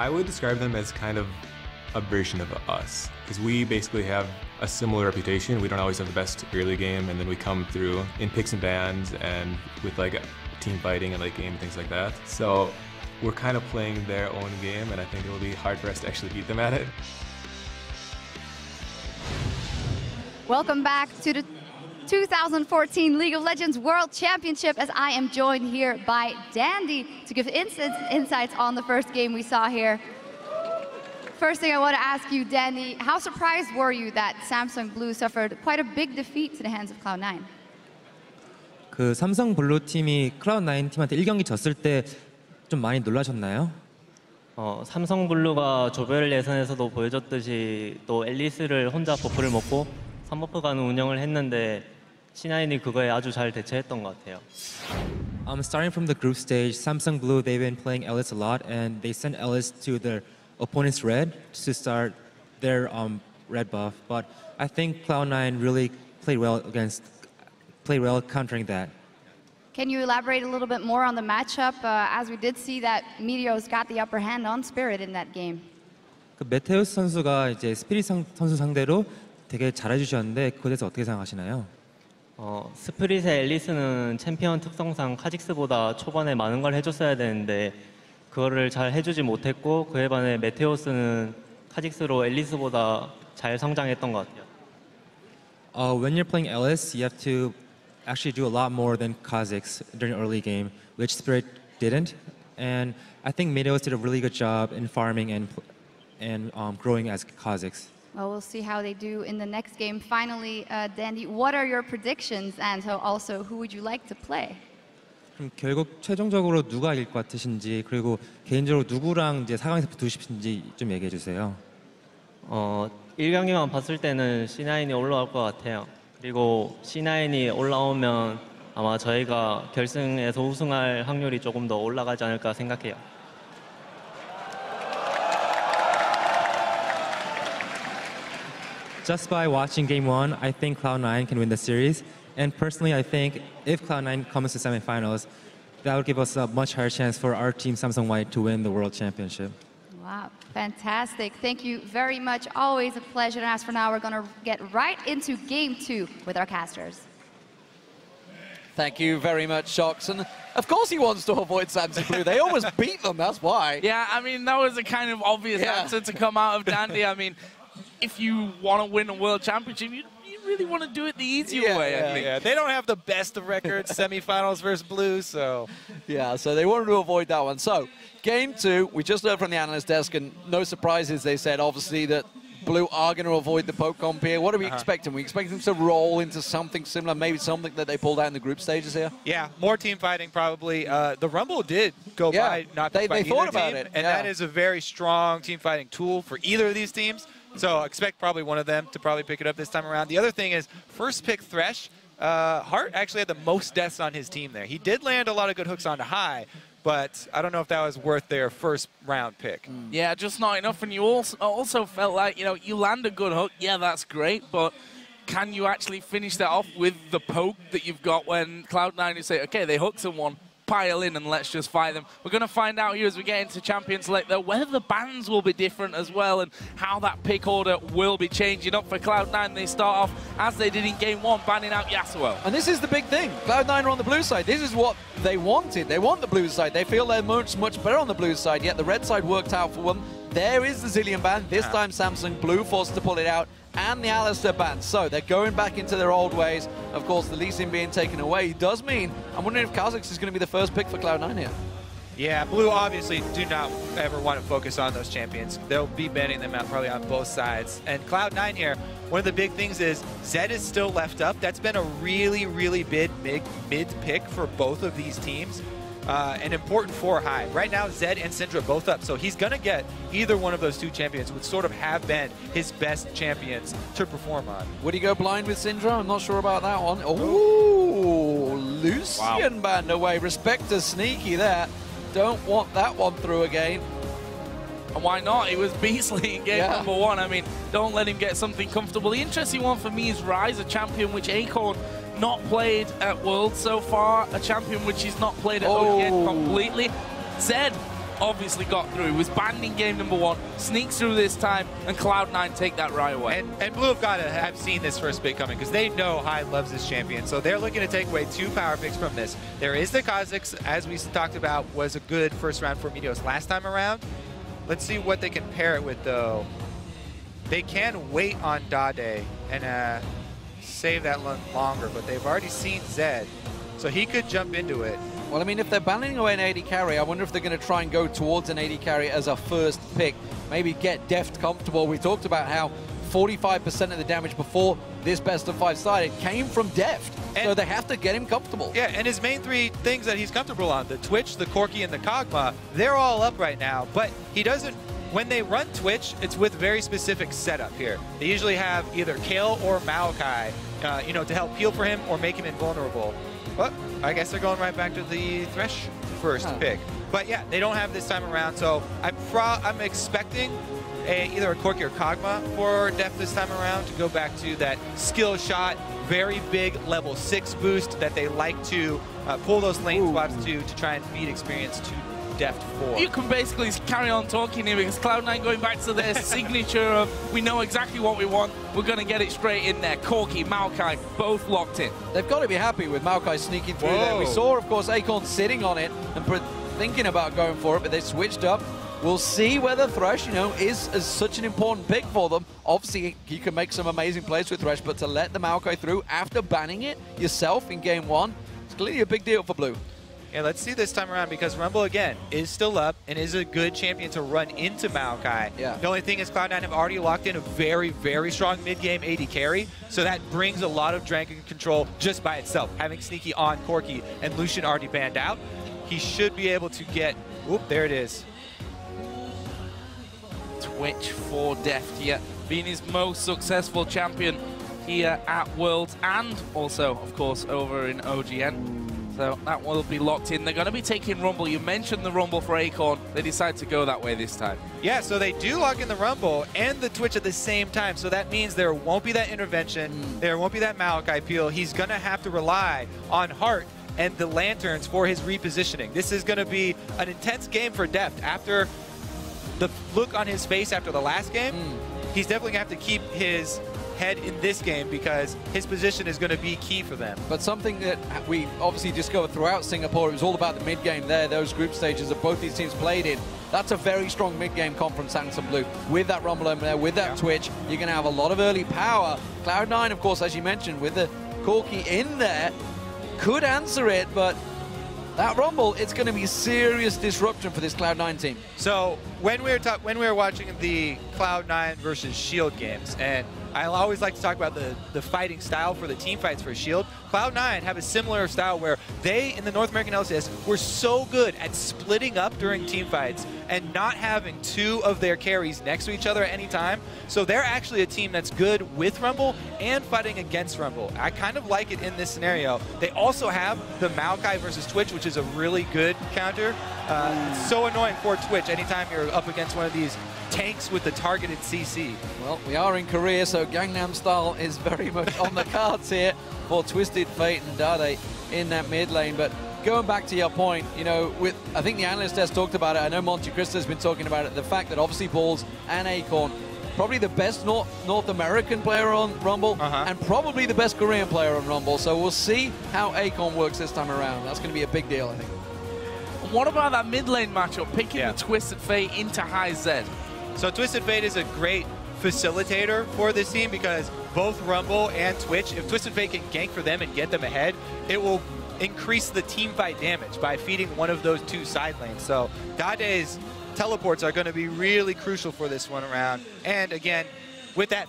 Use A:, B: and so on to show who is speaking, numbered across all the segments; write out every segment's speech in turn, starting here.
A: I would describe them as kind of a version of us, because we basically have a similar reputation. We don't always have the best early game, and then we come through in picks and bans and with like team fighting and late game and things like that. So we're kind of playing their own game, and I think it will be hard for us to actually beat them at it.
B: Welcome back to the 2014 League of Legends World Championship, as I am joined here by Dandy to give insights on the first game we saw here. First thing I want to ask you, Dandy, how surprised were you that Samsung Blue suffered quite a big defeat to the hands of Cloud9?
C: 그 삼성 블루 팀이 클라우드9 팀한테 1경기 졌을 때 좀 많이 놀라셨나요?
D: 삼성 블루가 조별 예선에서도 보여줬듯이 또 앨리스를 혼자 버프를 먹고 3버프 가는 운영을 했는데 C9이 그거에 아주 잘 대처했던 것 같아요.
C: Starting from the group stage, Samsung Blue, they've been playing Ellis a lot, and they sent Ellis to their opponent's red to start their red buff. But I think Cloud9 really played well countering that.
B: Can you elaborate a little bit more on the matchup, as we did see that Meteos got the upper hand on Spirit in that game?
C: 그 메테우스 선수가 이제 스피릿 선수 상대로 되게 잘해주셨는데 그에 대해서 어떻게 생각하시나요?
D: 스프릿의 앨리스는 챔피언 특성상 카직스보다 초반에 많은 걸 해줬어야 되는데 그거를 잘 해주지 못했고 그에 반해 메테오스는 카직스로 앨리스보다 잘 성장했던 것 같아요.
C: When you're playing Ellis, you have to actually do a lot more than Kha'Zix during the early game, which Spirit didn't. And I think Meteos did a really good job in farming and growing as Kha'Zix.
B: Well, we'll see how they do in the next game. Finally, Dandy, what are your predictions? And so also, who would you like to play?
C: 그럼 결국 최종적으로 누가 이길 것 같으신지, 그리고 개인적으로 누구랑 이제 4강에서 붙고 싶으신지 좀 얘기해 주세요.
D: 1경기만 봤을 때는 C9이 올라올 것 같아요. 그리고 C9이 올라오면 아마 저희가 결승에서 우승할 확률이 조금 더 올라가지 않을까 생각해요.
C: Just by watching Game 1, I think Cloud9 can win the series. And personally, I think if Cloud9 comes to semifinals, that would give us a much higher chance for our team, Samsung White, to win the World Championship.
B: Wow, fantastic. Thank you very much. Always a pleasure. And as for now, we're going to get right into Game 2 with our casters.
E: Thank you very much, Shox. And of course he wants to avoid Samsung Blue. They almost beat them, that's why.
F: Yeah, I mean, that was a kind of obvious answer to come out of Dandy. I mean, if you want to win a world championship, you really want to do it the easier way, I think.
G: Yeah, they don't have the best of records, semifinals versus Blue, so...
E: Yeah, so they wanted to avoid that one. So, Game 2, we just heard from the analyst desk, and no surprises, they said, obviously, that Blue are going to avoid the poke comp here. What are we expecting? We expect them to roll into something similar, maybe something that they pulled out in the group stages here?
G: Yeah, more team fighting probably. The Rumble did go by not by
E: they thought
G: either
E: about
G: team,
E: it.
G: and that is a very strong team fighting tool for either of these teams. So expect probably one of them to probably pick it up this time around. The other thing is, first pick Thresh, Hart actually had the most deaths on his team there. He did land a lot of good hooks onto high, but I don't know if that was worth their first round pick.
F: Yeah, just not enough. And you also felt like, you know, you land a good hook, yeah, that's great, but can you actually finish that off with the poke that you've got when Cloud9 you say, okay, they hooked someone, pile in and let's just fight them. We're going to find out here as we get into Champions Select though whether the bans will be different as well and how that pick order will be changing up for Cloud9. They start off as they did in Game 1, banning out Yasuo.
E: And this is the big thing. Cloud9 are on the blue side. This is what they wanted. They want the blue side. They feel they're much better on the blue side, yet the red side worked out for them. There is the Zillion ban. This time Samsung Blue forced to pull it out, and the Alistair ban. So they're going back into their old ways. Of course, the Lee Sin being taken away does mean, I'm wondering if Kha'Zix is going to be the first pick for Cloud9 here.
G: Yeah, Blue obviously do not ever want to focus on those champions. They'll be banning them out probably on both sides. And Cloud9 here, one of the big things is Zed is still left up. That's been a really, really big mid pick for both of these teams. And important for high. Right now, Zed and Syndra both up, so he's going to get either one of those two champions, which sort of have been his best champions to perform on.
E: Would he go blind with Syndra? I'm not sure about that one. Oh, Lucian banned away. Respect to Sneaky there. Don't want that one through again.
F: And why not? It was beastly in game number 1. I mean, don't let him get something comfortable. The interesting one for me is Rise, a champion which Acorn not played at Worlds so far, a champion which he's not played at OGN completely. Zed obviously got through. He was banned in game number 1, sneaks through this time, and Cloud9 take that right away.
G: And Blue have got to have seen this first pick coming because they know Hyde loves this champion. So they're looking to take away 2 power picks from this. There is the Kazakhs, as we talked about, was a good first round for Meteos last time around. Let's see what they can pair it with, though. They can wait on Dade and save that longer, but they've already seen Zed, so he could jump into it.
E: Well, I mean, if they're banning away an AD carry, I wonder if they're going to try and go towards an AD carry as a first pick. Maybe get Deft comfortable. We talked about how 45% of the damage before this best of 5 started came from Deft, so they have to get him comfortable.
G: Yeah, and his main 3 things that he's comfortable on, the Twitch, the Corki, and the Kog'Maw, they're all up right now, but he doesn't. When they run Twitch, it's with very specific setup here. They usually have either Kale or Maokai, you know, to help peel for him or make him invulnerable. But I guess they're going right back to the Thresh first pick. But yeah, they don't have this time around, so I'm expecting either a Corki or Kog'Maw for Deft this time around to go back to that skill shot, very big level 6 boost that they like to pull those lane swaps to try and feed experience to Deft 4.
F: You can basically carry on talking here because Cloud9 going back to their signature of we know exactly what we want, we're going to get it straight in there. Corki, Maokai, both locked in.
E: They've got to be happy with Maokai sneaking through there. We saw, of course, Acorn sitting on it and thinking about going for it, but they switched up. We'll see whether Thresh, you know, is such an important pick for them. Obviously, he can make some amazing plays with Thresh, but to let the Maokai through after banning it yourself in game 1, it's clearly a big deal for Blue.
G: Yeah, let's see this time around because Rumble, again, is still up and is a good champion to run into Maokai.
E: Yeah.
G: The only thing is Cloud9 have already locked in a very, very strong mid-game AD carry, so that brings a lot of Dragon control just by itself. Having Sneaky on Corki and Lucian already banned out, he should be able to get... Oop, there it is.
F: Twitch for Deft here, being his most successful champion here at Worlds and also, of course, over in OGN. So that will be locked in. They're going to be taking Rumble. You mentioned the Rumble for Acorn. They decide to go that way this time.
G: Yeah, so they do lock in the Rumble and the Twitch at the same time. So that means there won't be that intervention. There won't be that Maokai peel. He's going to have to rely on Heart and the Lanterns for his repositioning. This is going to be an intense game for Deft. After the look on his face after the last game, he's definitely going to have to keep his head in this game because his position is going to be key for them.
E: But something that we obviously discovered throughout Singapore, it was all about the mid-game there, those group stages that both these teams played in. That's a very strong mid-game comp from Samsung Blue. With that Rumble over there, with that Twitch, you're going to have a lot of early power. Cloud9, of course, as you mentioned, with the Corki in there, could answer it, but that Rumble, it's going to be serious disruption for this Cloud9 team.
G: So when we were watching the Cloud9 versus Shield games, and I always like to talk about the fighting style for the team fights for Shield. Cloud9 have a similar style where they, in the North American LCS, were so good at splitting up during team fights and not having 2 of their carries next to each other at any time. So they're actually a team that's good with Rumble and fighting against Rumble. I kind of like it in this scenario. They also have the Maokai versus Twitch, which is a really good counter. It's so annoying for Twitch anytime you're up against one of these tanks with the targeted CC.
E: Well, we are in Korea, so Gangnam Style is very much on the cards here for Twisted Fate and Dade in that mid lane. But going back to your point, you know, I think the analyst has talked about it. I know Monte Cristo has been talking about it. The fact that obviously Balls and Acorn, probably the best North American player on Rumble and probably the best Korean player on Rumble. So we'll see how Acorn works this time around. That's going to be a big deal, I think.
F: What about that mid lane matchup, picking the Twisted Fate into high Z?
G: So Twisted Fate is a great facilitator for this team because both Rumble and Twitch, if Twisted Fate can gank for them and get them ahead, it will increase the team fight damage by feeding one of those 2 side lanes. So Dade's teleports are going to be really crucial for this one around. And again, with that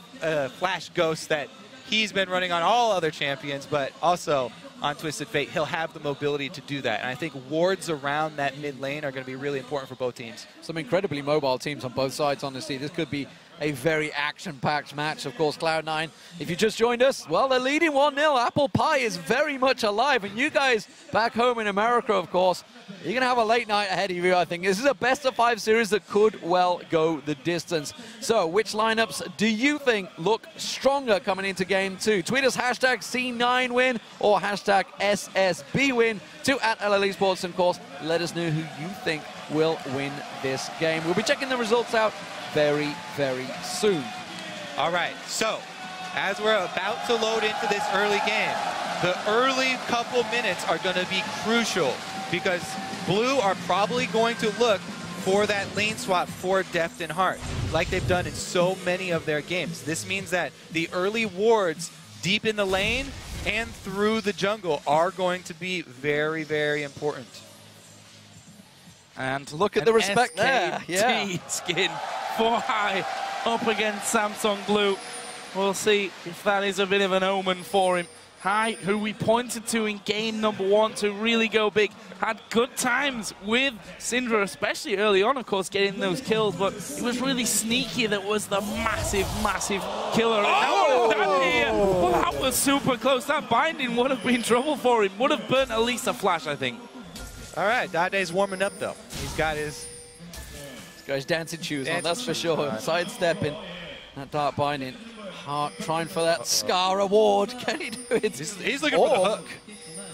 G: Flash Ghost that he's been running on all other champions, but also on Twisted Fate, he'll have the mobility to do that. And I think wards around that mid lane are going to be really important for both teams.
E: Some incredibly mobile teams on both sides, honestly. This could be a very action-packed match. Of course, Cloud9, if you just joined us, well, they're leading 1-0. Apple Pie is very much alive. And you guys back home in America, of course, you're going to have a late night ahead of you, I think. This is a best-of-5 series that could well go the distance. So, which lineups do you think look stronger coming into Game 2? Tweet us hashtag C9win or hashtag hashtag SSB win to @LLE Sports. And of course, let us know who you think will win this game. We'll be checking the results out very, very soon.
G: All right, so as we're about to load into this early game, the early couple minutes are going to be crucial because Blue are probably going to look for that lane swap for Deft and Heart, like they've done in so many of their games. This means that the early wards deep in the lane and through the jungle are going to be very, very important.
F: And
E: look at the respect there. Yeah.
F: Skin 4 high up against Samsung Blue. We'll see if that is a bit of an omen for him. High, who we pointed to in game number 1 to really go big, had good times with Syndra, especially early on, of course, getting those kills, but it was really Sneaky that was the massive, massive killer.
G: Oh!
F: Well, that was super close. That binding would have been trouble for him. Would have burnt at least a flash, I think.
G: All right, Dade's warming up, though. He's got his
E: dancing shoes on, that's for sure. Sidestepping that dark binding. Heart trying for that Scar award. Can he do it?
G: He's looking for the hook.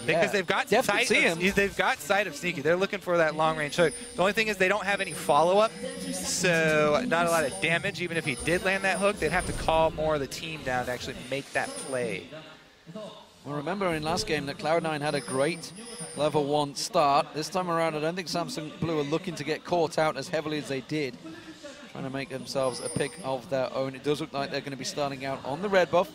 G: Because they've got they've got sight of Sneaky. They're looking for that long-range hook. The only thing is they don't have any follow-up, so not a lot of damage. Even if he did land that hook, they'd have to call more of the team down to actually make that play.
E: Well, remember in last game that Cloud9 had a great level 1 start. This time around, I don't think Samsung Blue are looking to get caught out as heavily as they did, trying to make themselves a pick of their own. It does look like they're going to be starting out on the red buff,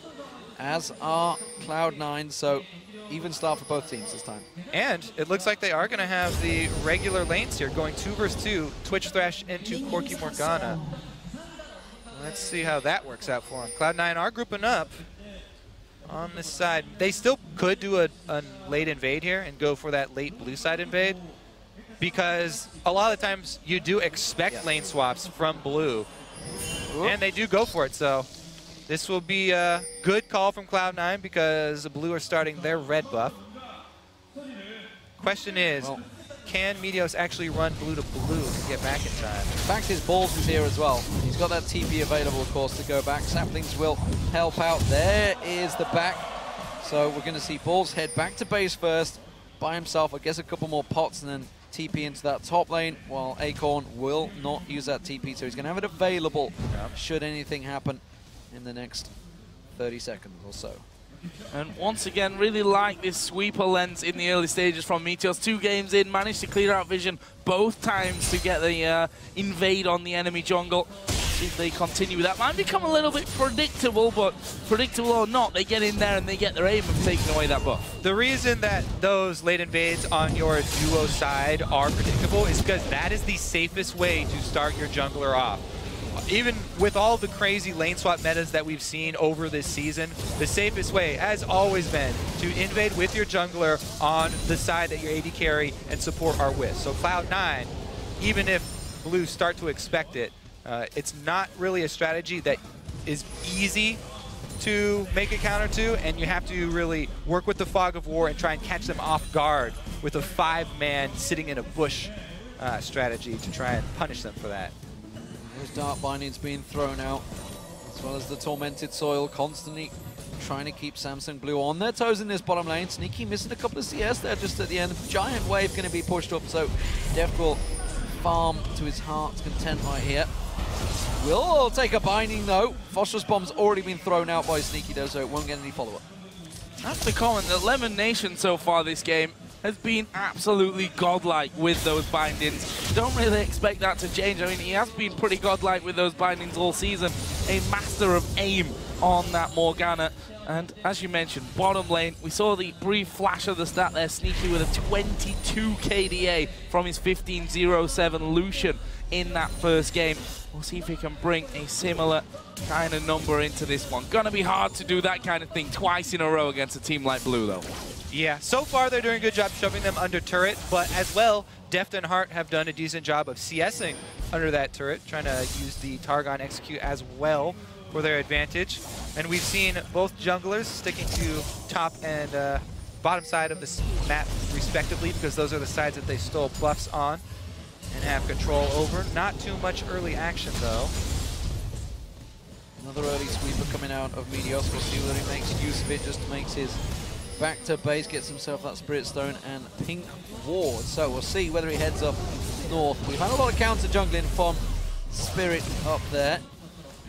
E: as are Cloud9, so even start for both teams this time.
G: And it looks like they are going to have the regular lanes here, going 2 versus 2, Twitch Thrash into Corky Morgana. Let's see how that works out for them. Cloud9 are grouping up on this side. They still could do a late invade here and go for that late blue side invade, because a lot of the times you do expect lane swaps from blue, and they do go for it. So this will be a good call from Cloud9 because the blue are starting their red buff. Question is, can Meteos actually run blue to blue and get back in time?
E: In fact, his balls is here as well. He's got that TP available, of course, to go back. Saplings will help out. There is the back. So we're going to see Balls head back to base first by himself. I guess a couple more pots and then TP into that top lane, while Acorn will not use that TP, so he's going to have it available should anything happen in the next 30 seconds or so.
F: And once again, really like this sweeper lens in the early stages from Meteos. 2 games in, managed to clear out vision both times to get the invade on the enemy jungle. See if they continue with that. Might become a little bit predictable, but predictable or not, they get in there and they get their aim of taking away that buff.
G: The reason that those late invades on your duo side are predictable is because that is the safest way to start your jungler off. Even with all the crazy lane swap metas that we've seen over this season, the safest way has always been to invade with your jungler on the side that your AD carry and support are with. So Cloud9, even if Blue start to expect it, it's not really a strategy that is easy to make a counter to, and you have to really work with the Fog of War and try and catch them off guard with a 5-man sitting in a bush strategy to try and punish them for that.
E: Those dark bindings being thrown out, as well as the Tormented Soil, constantly trying to keep Samsung Blue on their toes in this bottom lane. Sneaky missing a couple of CS there just at the end. Giant wave going to be pushed up, so Deft will farm to his heart's content right here. Will take a binding though. Phosphorus Bomb's already been thrown out by Sneaky though, so it won't get any follow-up.
F: That's the comment. The Lemon Nation so far this game has been absolutely godlike with those bindings. Don't really expect that to change. I mean, he has been pretty godlike with those bindings all season. A master of aim on that Morgana. And as you mentioned, bottom lane, we saw the brief flash of the stat there. Sneaky with a 22 KDA from his 15-0-7 Lucian in that first game. We'll see if he can bring a similar kind of number into this one. Gonna be hard to do that kind of thing twice in a row against a team like Blue, though.
G: Yeah, so far they're doing a good job shoving them under turret, but as well, Deft and Heart have done a decent job of CSing under that turret, trying to use the Targon Execute as well for their advantage. And we've seen both junglers sticking to top and bottom side of this map respectively, because those are the sides that they stole buffs on and have control over. Not too much early action though.
E: Another early sweeper coming out of Meteos. We'll see whether he makes use of it, just makes his back to base, gets himself that Spirit Stone and Pink Ward. So we'll see whether he heads up north. We've had a lot of counter jungling from Spirit up there.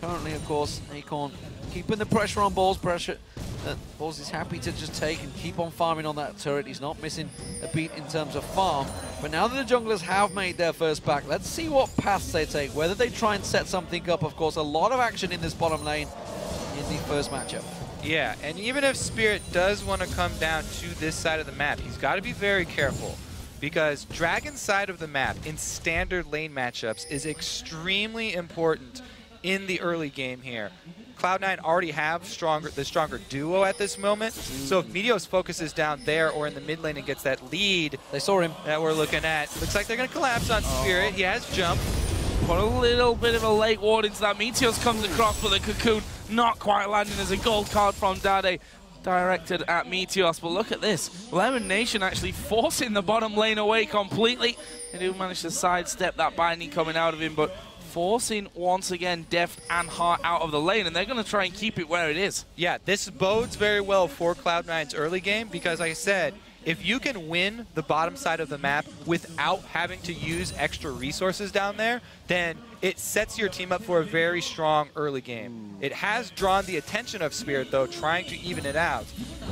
E: Currently, of course, Acorn keeping the pressure on Balls. Pressure that Balls is happy to just take and keep on farming on that turret. He's not missing a beat in terms of farm. But now that the junglers have made their first back, let's see what paths they take, whether they try and set something up. Of course, a lot of action in this bottom lane in the first matchup.
G: Yeah, and even if Spirit does want to come down to this side of the map, he's got to be very careful, because Dragon's side of the map in standard lane matchups is extremely important in the early game here. Cloud9 already have the stronger duo at this moment, so if Meteos focuses down there or in the mid lane and gets that lead,
E: they saw him,
G: that we're looking at, looks like they're going to collapse on Spirit. He has jump.
F: Put a little bit of a late ward into that. Meteos comes across, but the Cocoon not quite landing as a gold card from Dade directed at Meteos. But look at this. Lemon Nation actually forcing the bottom lane away completely. They do manage to sidestep that binding coming out of him, but forcing once again Deft and Heart out of the lane, and they're going to try and keep it where it is.
G: Yeah, this bodes very well for Cloud9's early game, because like I said, if you can win the bottom side of the map without having to use extra resources down there, then it sets your team up for a very strong early game. It has drawn the attention of Spirit, though, trying to even it out,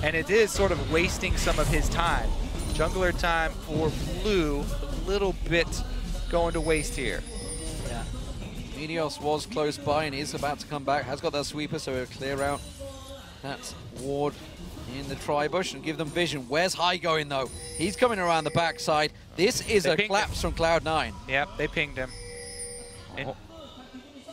G: and it is sort of wasting some of his time. Jungler time for Blue, a little bit going to waste here.
E: Yeah. Meteos was close by and is about to come back, has got that sweeper, so he'll clear out that ward in the tri-bush and give them vision. Where's High going, though? He's coming around the backside. This is a collapse from Cloud9.
G: Yep, they pinged him.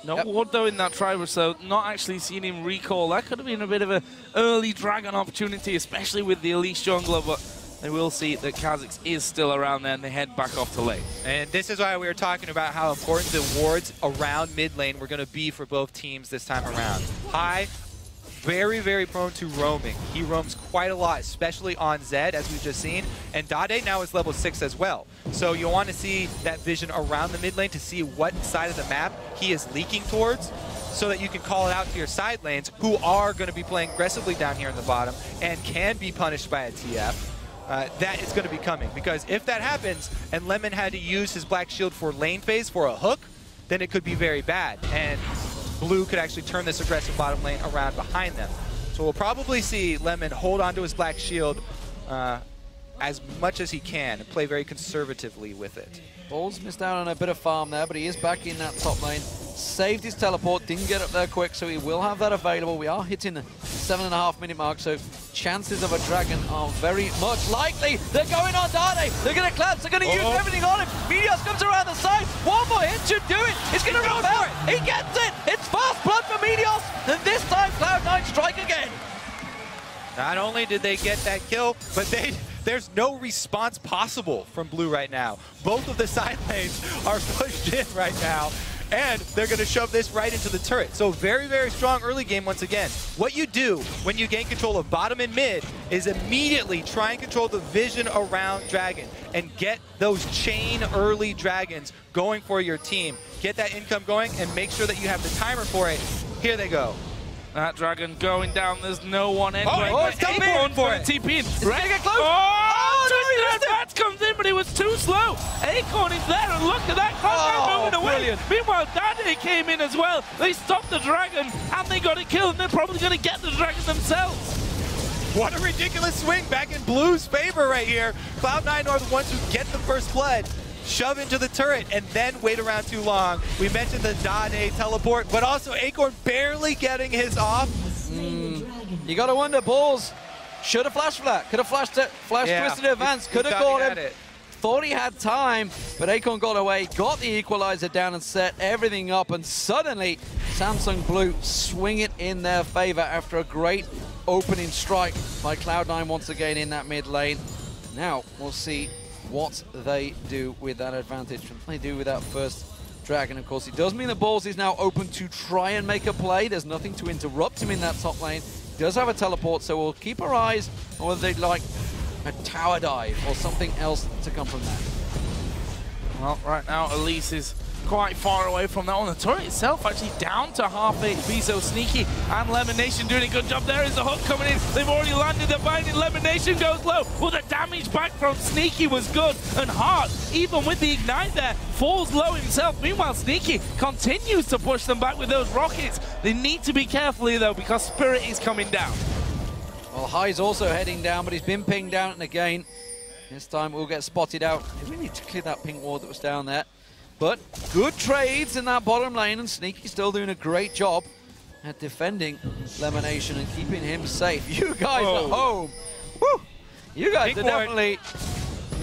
F: No ward, though, in that tri-bush, so not actually seeing him recall. That could have been a bit of an early Dragon opportunity, especially with the Elise jungler, but they will see that Kha'Zix is still around there, and they head back off to lane.
G: And this is why we were talking about how important the wards around mid lane were going to be for both teams this time around. High, very, very prone to roaming. He roams quite a lot, especially on Zed, as we've just seen. And Dade now is level 6 as well. So you'll want to see that vision around the mid lane to see what side of the map he is leaking towards, so that you can call it out to your side lanes, who are going to be playing aggressively down here in the bottom and can be punished by a TF. That is going to be coming, because if that happens and Lemon had to use his Black Shield for lane phase for a hook, then it could be very bad, and Blue could actually turn this aggressive bottom lane around behind them. So we'll probably see Lemon hold onto his Black Shield as much as he can and play very conservatively with it.
E: Balls missed out on a bit of farm there, but he is back in that top lane. Saved his teleport, didn't get up there quick, so he will have that available. We are hitting the 7.5-minute mark, so chances of a Dragon are very much likely. They're going on Dade. They're going to collapse. They're going to use everything on him. Meteos comes around the side. One more hit should do it. He's going to run out. He gets it. It's fast blood for Meteos. And this time, Cloud9 strike again.
G: Not only did they get that kill, but there's no response possible from Blue right now. Both of the side lanes are pushed in right now, and they're going to shove this right into the turret. So very, very strong early game once again. What you do when you gain control of bottom and mid is immediately try and control the vision around Dragon and get those chain early Dragons going for your team. Get that income going and make sure that you have the timer for it. Here they go.
F: That Dragon going down, there's no one anyway.
G: It's Acorn for it.
F: TP in.
E: It's going to get close.
F: That comes in, but he was too slow. Acorn is there, and look at that. Moving away.
E: Brilliant.
F: Meanwhile, Dade came in as well. They stopped the Dragon, and they got it killed, and they're probably going to get the Dragon themselves.
G: What a ridiculous swing back in Blue's favor right here. Cloud9 are the ones who get the first blood, shove into the turret, and then wait around too long. We mentioned the Dade teleport, but also Acorn barely getting his off.
E: You got to wonder, Balls should have flashed for that. Could have flashed twisted advance. Could have caught him. Thought he had time, but Acorn got away, got the equalizer down and set everything up, and suddenly Samsung Blue swing it in their favor after a great opening strike by Cloud9 once again in that mid lane. Now we'll see what they do with that advantage, what they do with that first Dragon. Of course, it does mean that Balls is now open to try and make a play. There's nothing to interrupt him in that top lane. He does have a teleport, so we'll keep our eyes on whether they'd like a tower dive or something else to come from that.
F: Well, right now Elise is quite far away from that one. The turret itself actually down to half HP, so Sneaky and Lemon Nation doing a good job. There is the hook coming in. They've already landed the binding. Lemon Nation goes low. Well, the damage back from Sneaky was good. And Hart, even with the ignite there, falls low himself. Meanwhile, Sneaky continues to push them back with those rockets. They need to be careful here, though, because Spirit is coming down.
E: Well, High's also heading down, but he's been pinged down and again. This time we'll get spotted out. They really need to clear that pink ward that was down there. But good trades in that bottom lane, and Sneaky still doing a great job at defending Lemonation and keeping him safe. You guys at home, woo, you guys are definitely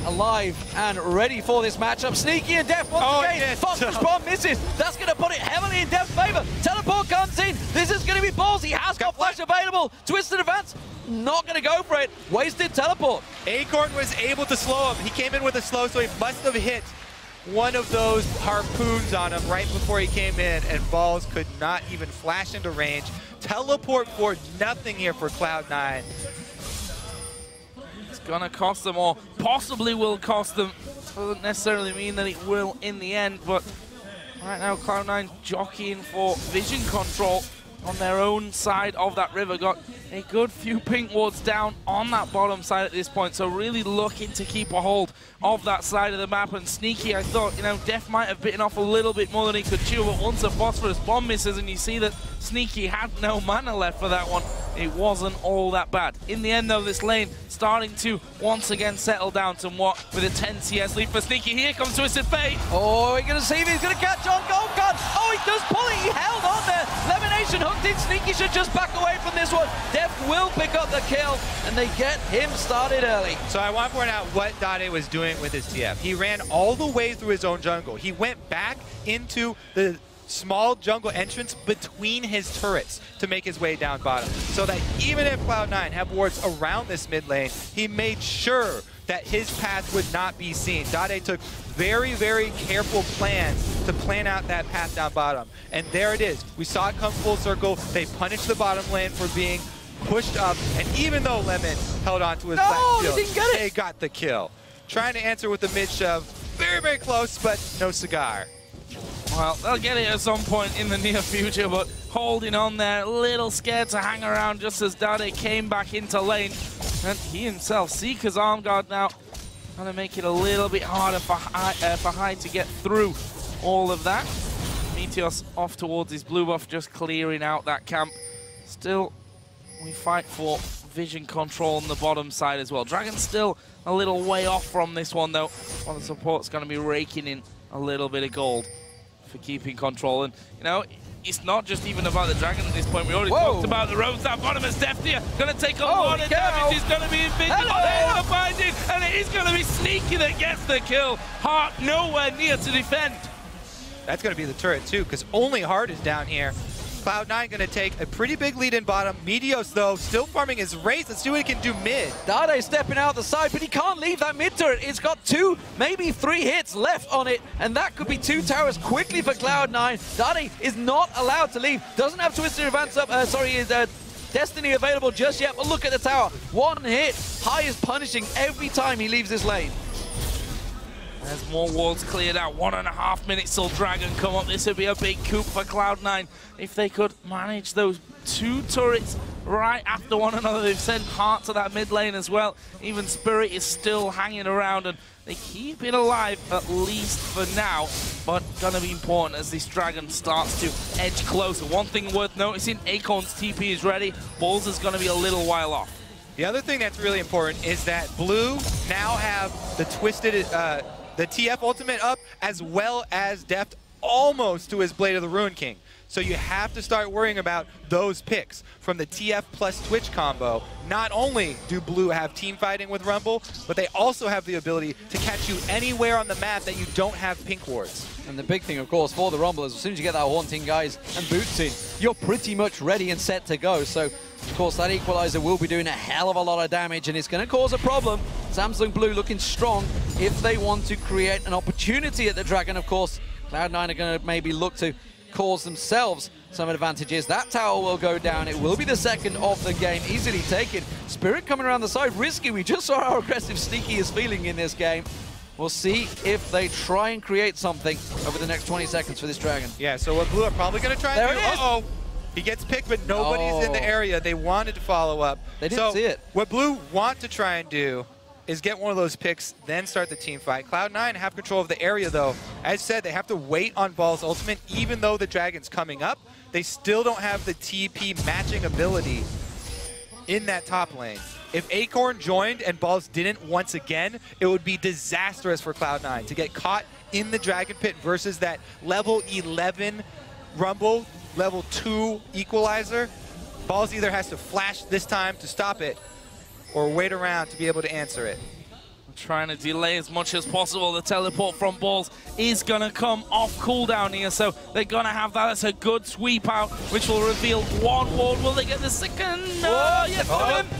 E: alive and ready for this matchup. Sneaky and Def once again.
G: Yes.
E: Phosphorus bomb misses. That's going to put it heavily in Def's favor. Teleport comes in. This is going to be balls. He has got flash available. Twisted advance. Not going to go for it. Wasted teleport.
G: Acorn was able to slow him. He came in with a slow, so he must have hit one of those harpoons on him right before he came in, and Balls could not even flash into range. Teleport for nothing here for Cloud9.
F: It's gonna cost them, or possibly will cost them. Doesn't necessarily mean that it will in the end, but right now Cloud9 jockeying for vision control on their own side of that river. Got a good few pink wards down on that bottom side at this point, so really looking to keep a hold of that side of the map. And Sneaky, I thought, you know, Def might have bitten off a little bit more than he could chew, but once a phosphorus bomb misses and you see that Sneaky had no mana left for that one, it wasn't all that bad. In the end, though, this lane starting to once again settle down somewhat with a 10 CS lead for Sneaky. Here comes Twisted Fate.
E: Oh, we're going to see if he's going to catch on Gold Gun. Oh, he does pull it. He held on there. Lemonation hooked in. Sneaky should just back away from this one. Def will pick up the kill, and they get him started early.
G: So I want to point out what Dade was doing with his TF. He ran all the way through his own jungle. He went back into the small jungle entrance between his turrets to make his way down bottom, so that even if Cloud9 have wards around this mid lane, he made sure that his path would not be seen. Dade took very, very careful plans to plan out that path down bottom. And there it is. We saw it come full circle. They punished the bottom lane for being pushed up, and even though Lemon held on to his last kill, they got the kill. Trying to answer with the mid shove. Very, very close, but no cigar.
F: Well, they'll get it at some point in the near future, but holding on there, a little scared to hang around just as Dade came back into lane. And he himself, Seeker's arm guard now, trying to make it a little bit harder for High to get through all of that. Meteos off towards his blue buff, just clearing out that camp. Still, we fight for vision control on the bottom side as well. Dragon's still a little way off from this one, though. Well, the support's going to be raking in a little bit of gold for keeping control. And, you know, it's not just even about the Dragon at this point. We already talked about the roads that bottom as Def here. Going to take a lot of damage. It's going to be invisible. They're binding, and it is going to be Sneaky that gets the kill. Hart nowhere near to defend.
G: That's going to be the turret, too, because only Hart is down here. Cloud9 going to take a pretty big lead in bottom. Meteos, though, still farming his race. Let's see what he can do mid.
E: Dade stepping out the side, but he can't leave that mid turret. It's got 2, maybe 3 hits left on it, and that could be 2 towers quickly for Cloud9. Dade is not allowed to leave. Doesn't have Twisted Advance up, his Destiny available just yet, but look at the tower. 1 hit. High is punishing every time he leaves this lane.
F: There's more walls cleared out. 1.5 minutes till Dragon come up. This would be a big coup for Cloud9 if they could manage those 2 turrets right after one another. They've sent Hart to that mid lane as well. Even Spirit is still hanging around, and they keep it alive, at least for now. But gonna be important as this Dragon starts to edge closer. One thing worth noticing, Acorn's TP is ready. Balls is gonna be a little while off.
G: The other thing that's really important is that Blue now have the Twisted, the TF ultimate up, as well as Deft almost to his Blade of the Ruin King. So you have to start worrying about those picks from the TF plus Twitch combo. Not only do Blue have team fighting with Rumble, but they also have the ability to catch you anywhere on the map that you don't have pink wards.
E: And the big thing, of course, for the Rumble is as soon as you get that Haunting Guys and Boots in, you're pretty much ready and set to go. So, of course, that Equalizer will be doing a hell of a lot of damage, and it's going to cause a problem. Samsung Blue looking strong if they want to create an opportunity at the Dragon. Of course, Cloud9 are going to maybe look to cause themselves some advantages. That tower will go down. It will be the second of the game, easily taken. Spirit coming around the side, risky. We just saw how aggressive Sneaky is feeling in this game. We'll see if they try and create something over the next 20 seconds for this Dragon.
G: Yeah, so what Blue are probably going to try and do... Uh-oh! He gets picked, but nobody's in the area. They wanted to follow up.
E: They didn't see it.
G: What Blue want to try and do is get one of those picks, then start the team fight. Cloud9 have control of the area, though. As said, they have to wait on Ball's ultimate. Even though the Dragon's coming up, they still don't have the TP matching ability in that top lane. If Acorn joined and Balls didn't once again, it would be disastrous for Cloud9 to get caught in the Dragon Pit versus that level 11 Rumble, level 2 Equalizer. Balls either has to flash this time to stop it or wait around to be able to answer it.
F: Trying to delay as much as possible. The teleport from Balls is going to come off cooldown here, so they're going to have that. It's a good sweep out, which will reveal one ward. Will they get the second? No, yes,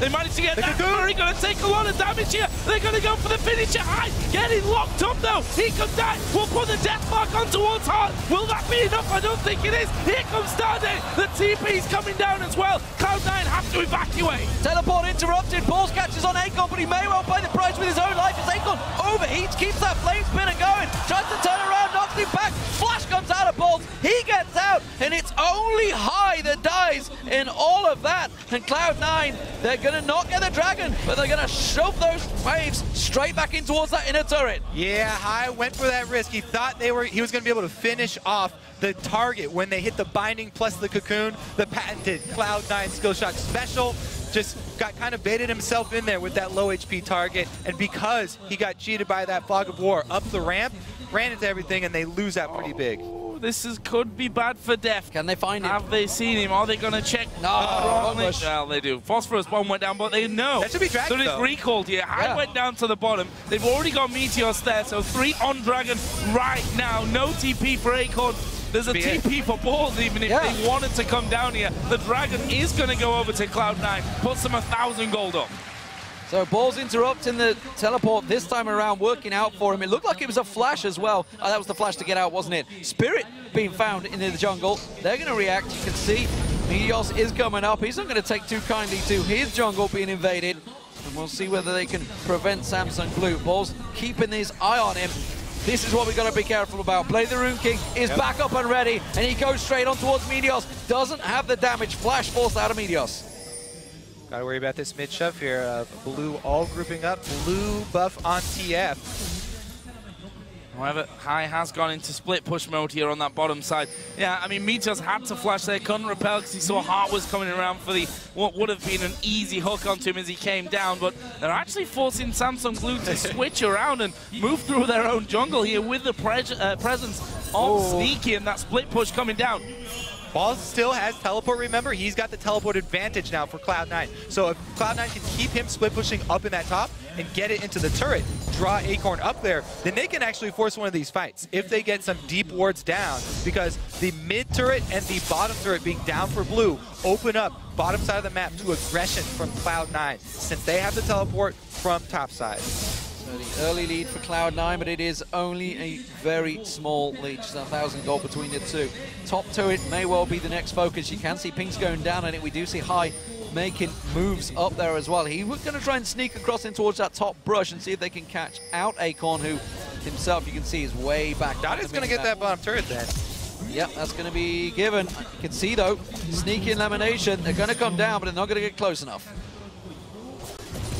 F: they managed to get that. They're going to take a lot of damage here. They're going to go for the finisher high. Getting locked up, though. He comes down. We'll put the death mark on towards Heart. Will that be enough? I don't think it is. Here comes Stardate. The TP's coming down as well. Cloud9 have to evacuate.
E: Teleport interrupted. Balls catches on Acorn, but he may well pay the price with his own life as Acorn overheats, keeps that flame spinner going, tries to turn around, knocks him back. Flash comes out of Balls. He gets out, and it's only High that dies in all of that. And Cloud9, they're going to not get the Dragon, but they're going to shove those waves straight back in towards that inner turret.
G: Yeah, High went for that risk. He thought he was going to be able to finish off the target when they hit the binding plus the cocoon, the patented Cloud9 skill shot special. Just got kind of baited himself in there with that low HP target, and because he got cheated by that Fog of War up the ramp, ran into everything, and they lose that pretty big.
F: This could be bad for Def.
E: Can they find him?
F: Have they seen him? Are they going to check?
E: No.
F: Well, they do. Phosphorus bomb went down, but they know.
G: That should be Dragon,
F: so it's recalled here. High went down to the bottom. They've already got Meteors there, so 3 on Dragon right now. No TP for Acorn. There's a TP for Balls even if they wanted to come down here. The Dragon is going to go over to Cloud9, puts them 1,000 gold up.
E: So Balls interrupting the teleport this time around, working out for him. It looked like it was a flash as well. Oh, that was the flash to get out, wasn't it? Spirit being found in the jungle. They're going to react. You can see Meteos is coming up. He's not going to take too kindly to his jungle being invaded. And we'll see whether they can prevent Samsung Blue. Balls keeping his eye on him. This is what we've got to be careful about. Blade the Rune King is back up and ready, and he goes straight on towards Meteos. Doesn't have the damage. Flash forced out of Meteos.
G: Got to worry about this mid shove here. Blue all grouping up. Blue buff on TF.
F: However, High has gone into split push mode here on that bottom side. Yeah, I mean, Meteos had to flash there, couldn't repel because he saw Heart was coming around for the what would have been an easy hook onto him as he came down, but they're actually forcing Samsung Blue to switch around and move through their own jungle here with the presence of Sneaky and that split push coming down.
G: Balls still has teleport, remember? He's got the teleport advantage now for Cloud9. So if Cloud9 can keep him split pushing up in that top and get it into the turret, draw Acorn up there, then they can actually force one of these fights if they get some deep wards down, because the mid turret and the bottom turret being down for Blue open up bottom side of the map to aggression from Cloud9 since they have the teleport from top side.
E: So the early lead for Cloud9, but it is only a very small lead, just 1,000 gold between the two. Top turret may well be the next focus. You can see pings going down on it. We do see High making moves up there as well. He was going to try and sneak across in towards that top brush and see if they can catch out Acorn, who himself you can see is way back.
G: That is going to get that bottom turret then.
E: Yep, that's going to be given. You can see though, sneaky elimination. They're going to come down, but they're not going to get close enough.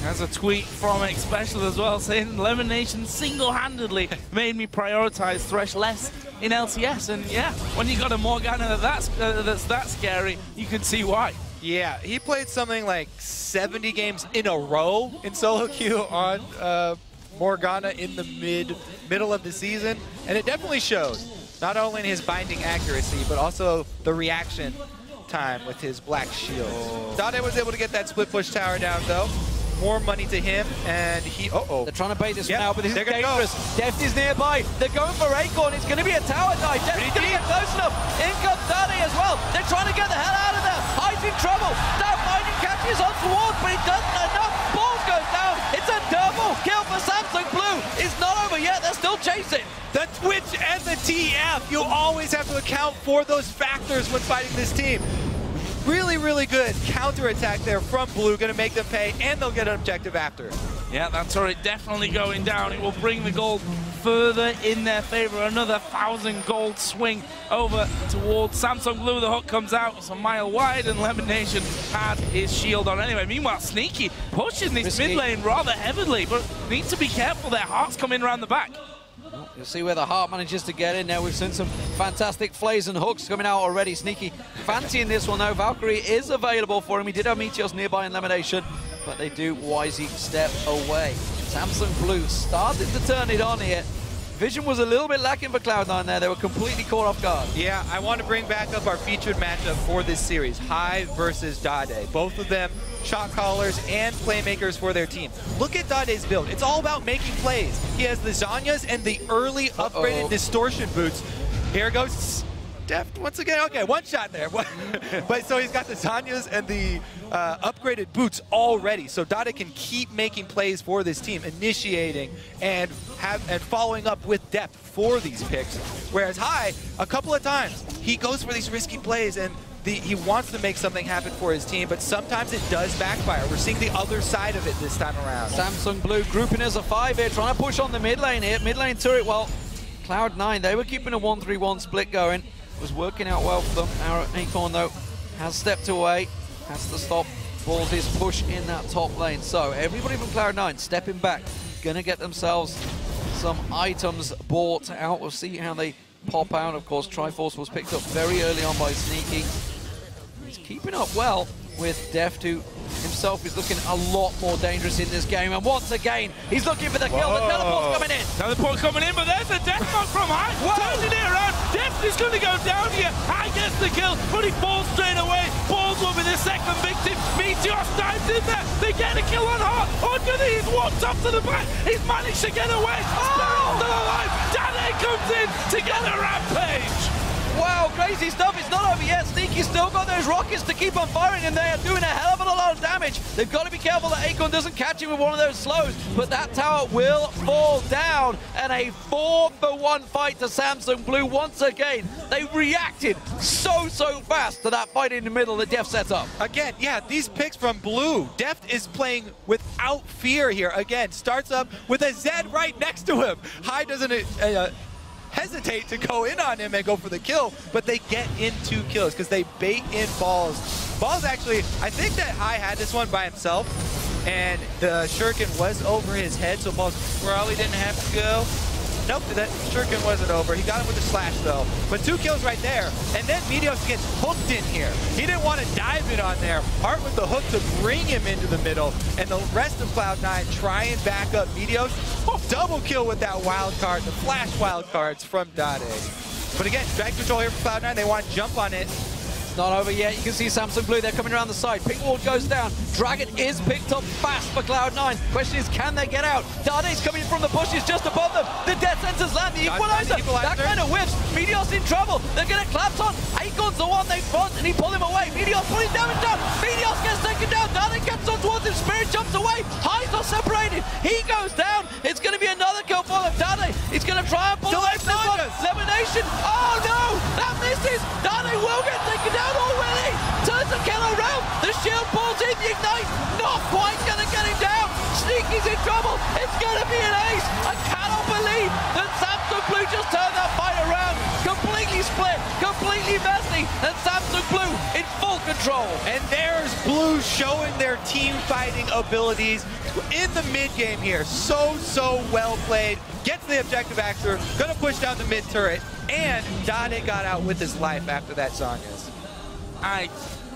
F: There's a tweet from X Special as well saying elimination single-handedly made me prioritize Thresh less in LCS. And yeah, when you got a Morgana that's that scary, you can see why.
G: Yeah, he played something like 70 games in a row in solo queue on Morgana in the middle of the season, and it definitely showed. Not only in his binding accuracy, but also the reaction time with his black shield. Dade was able to get that split push tower down though. More money to him, and he... They're
E: trying to bait this one out, but this is dangerous. Deft is nearby. They're going for Acorn. It's going to be a tower dive. Deft is going to get close enough. In comes Dade as well. They're trying to get the hell out of there. High's in trouble. That binding catches on towards, but it doesn't enough. Balls goes down. It's a double kill for Samsung Blue. It's not over yet. They're still chasing.
G: The Twitch and the TF. You always have to account for those factors when fighting this team. Really, really good counterattack there from Blue. Going to make them pay, and they'll get an objective after.
F: Yeah, that turret definitely going down. It will bring the gold further in their favor. Another 1,000 gold swing over towards Samsung Blue. The hook comes out. It's a mile wide, and Lemon Nation had his shield on anyway. Meanwhile, Sneaky pushing this mid lane rather heavily, but needs to be careful. Their Heart's coming around the back.
E: You'll see where the Heart manages to get in there. We've seen some fantastic flays and hooks coming out already. Sneaky fancying this one, though. Valkyrie is available for him. He did have Meteos nearby in Lemonation, but they do wisely step away. Samsung Blue started to turn it on here. Vision was a little bit lacking for Cloud9 there. They were completely caught off guard.
G: Yeah, I want to bring back up our featured matchup for this series, Hive versus Dade. Both of them shot callers and playmakers for their team. Look at Dade's build. It's all about making plays. He has the Zhonya's and the early upgraded distortion boots. Here goes Deft once again. Okay, one shot there. But so he's got the Zhonya's and the upgraded boots already. So Dade can keep making plays for this team, initiating and following up with depth for these picks. Whereas High, a couple of times, he goes for these risky plays and he wants to make something happen for his team, but sometimes it does backfire. We're seeing the other side of it this time around.
E: Samsung Blue grouping as a 5 here, trying to push on the mid lane here. Mid lane turret, well, Cloud9, they were keeping a 1-3-1 split going. It was working out well for them. Acorn, though, has stepped away, has to stop Ballsy's push in that top lane. So everybody from Cloud9 stepping back, gonna get themselves some items bought out. We'll see how they pop out. Of course, Triforce was picked up very early on by Sneaky. He's keeping up well with Deft, who himself is looking a lot more dangerous in this game. And once again, he's looking for the kill. The teleport's coming in.
F: Teleport coming in, but there's a death mark from High. Turning it around. Deft is going to go down here. High gets the kill, but he falls straight away. Balls will be the second victim. Meteos dives in there. They get a kill on Heart. He's walked up to the back. He's managed to get away. Spirit's still alive. Dade comes in to get a rampage.
E: Wow, crazy stuff. It's not over yet. Sneaky's still got those rockets to keep on firing, and they are doing a hell of a lot of damage. They've got to be careful that Acorn doesn't catch him with one of those slows, but that tower will fall down, and a 4-for-1 fight to Samsung Blue once again. They reacted so fast to that fight in the middle that Deft sets up.
G: Again, yeah, these picks from Blue. Deft is playing without fear here. Again, starts up with a Zed right next to him. High doesn't hesitate to go in on him and go for the kill, but they get into kills because they bait in Balls. Balls actually, I think that High had this one by himself, and the shuriken was over his head, so Balls probably didn't have to go. Nope, that shuriken wasn't over. He got him with the slash though. But 2 kills right there, and then Meteos gets hooked in here. He didn't want to dive it on there. Heart with the hook to bring him into the middle, and the rest of Cloud9 try and back up Meteos. Oh, double kill with that wild card, the flash wild cards from Dade. But again, drag control here for Cloud9. They want to jump on it.
E: Not over yet. You can see Samsung Blue, they're coming around the side. Pink wall goes down. Dragon is picked up fast for Cloud9. Question is, can they get out? Dade's coming from the bushes just above them. The death sentence land, the equalizer. That kind of whiffs. Meteos in trouble. They're going to collapse on. Acorn's the one they front, and he pulled him away. Meteos putting damage down. Meteos gets taken down. Dade gets on towards him. Spirit jumps away. Highs are separated. He goes down. It's going to be another kill for them. Dade, he's going to try and pull away from this one. Lemonation. Oh no! That misses. Dade will get taken down already. Turns the kill around. The shield pulls in the ignite. Not quite going to get him down. Sneaky's in trouble. It's going to be an ace. I cannot believe that Samsung Blue just turned that fight around. Completely split, completely messy, and Samsung Blue in full control.
G: And there's Blue showing their team fighting abilities in the mid game here. So well played. Gets the objective axer, gonna push down the mid turret, and Dade got out with his life after that Zhonya's.
F: I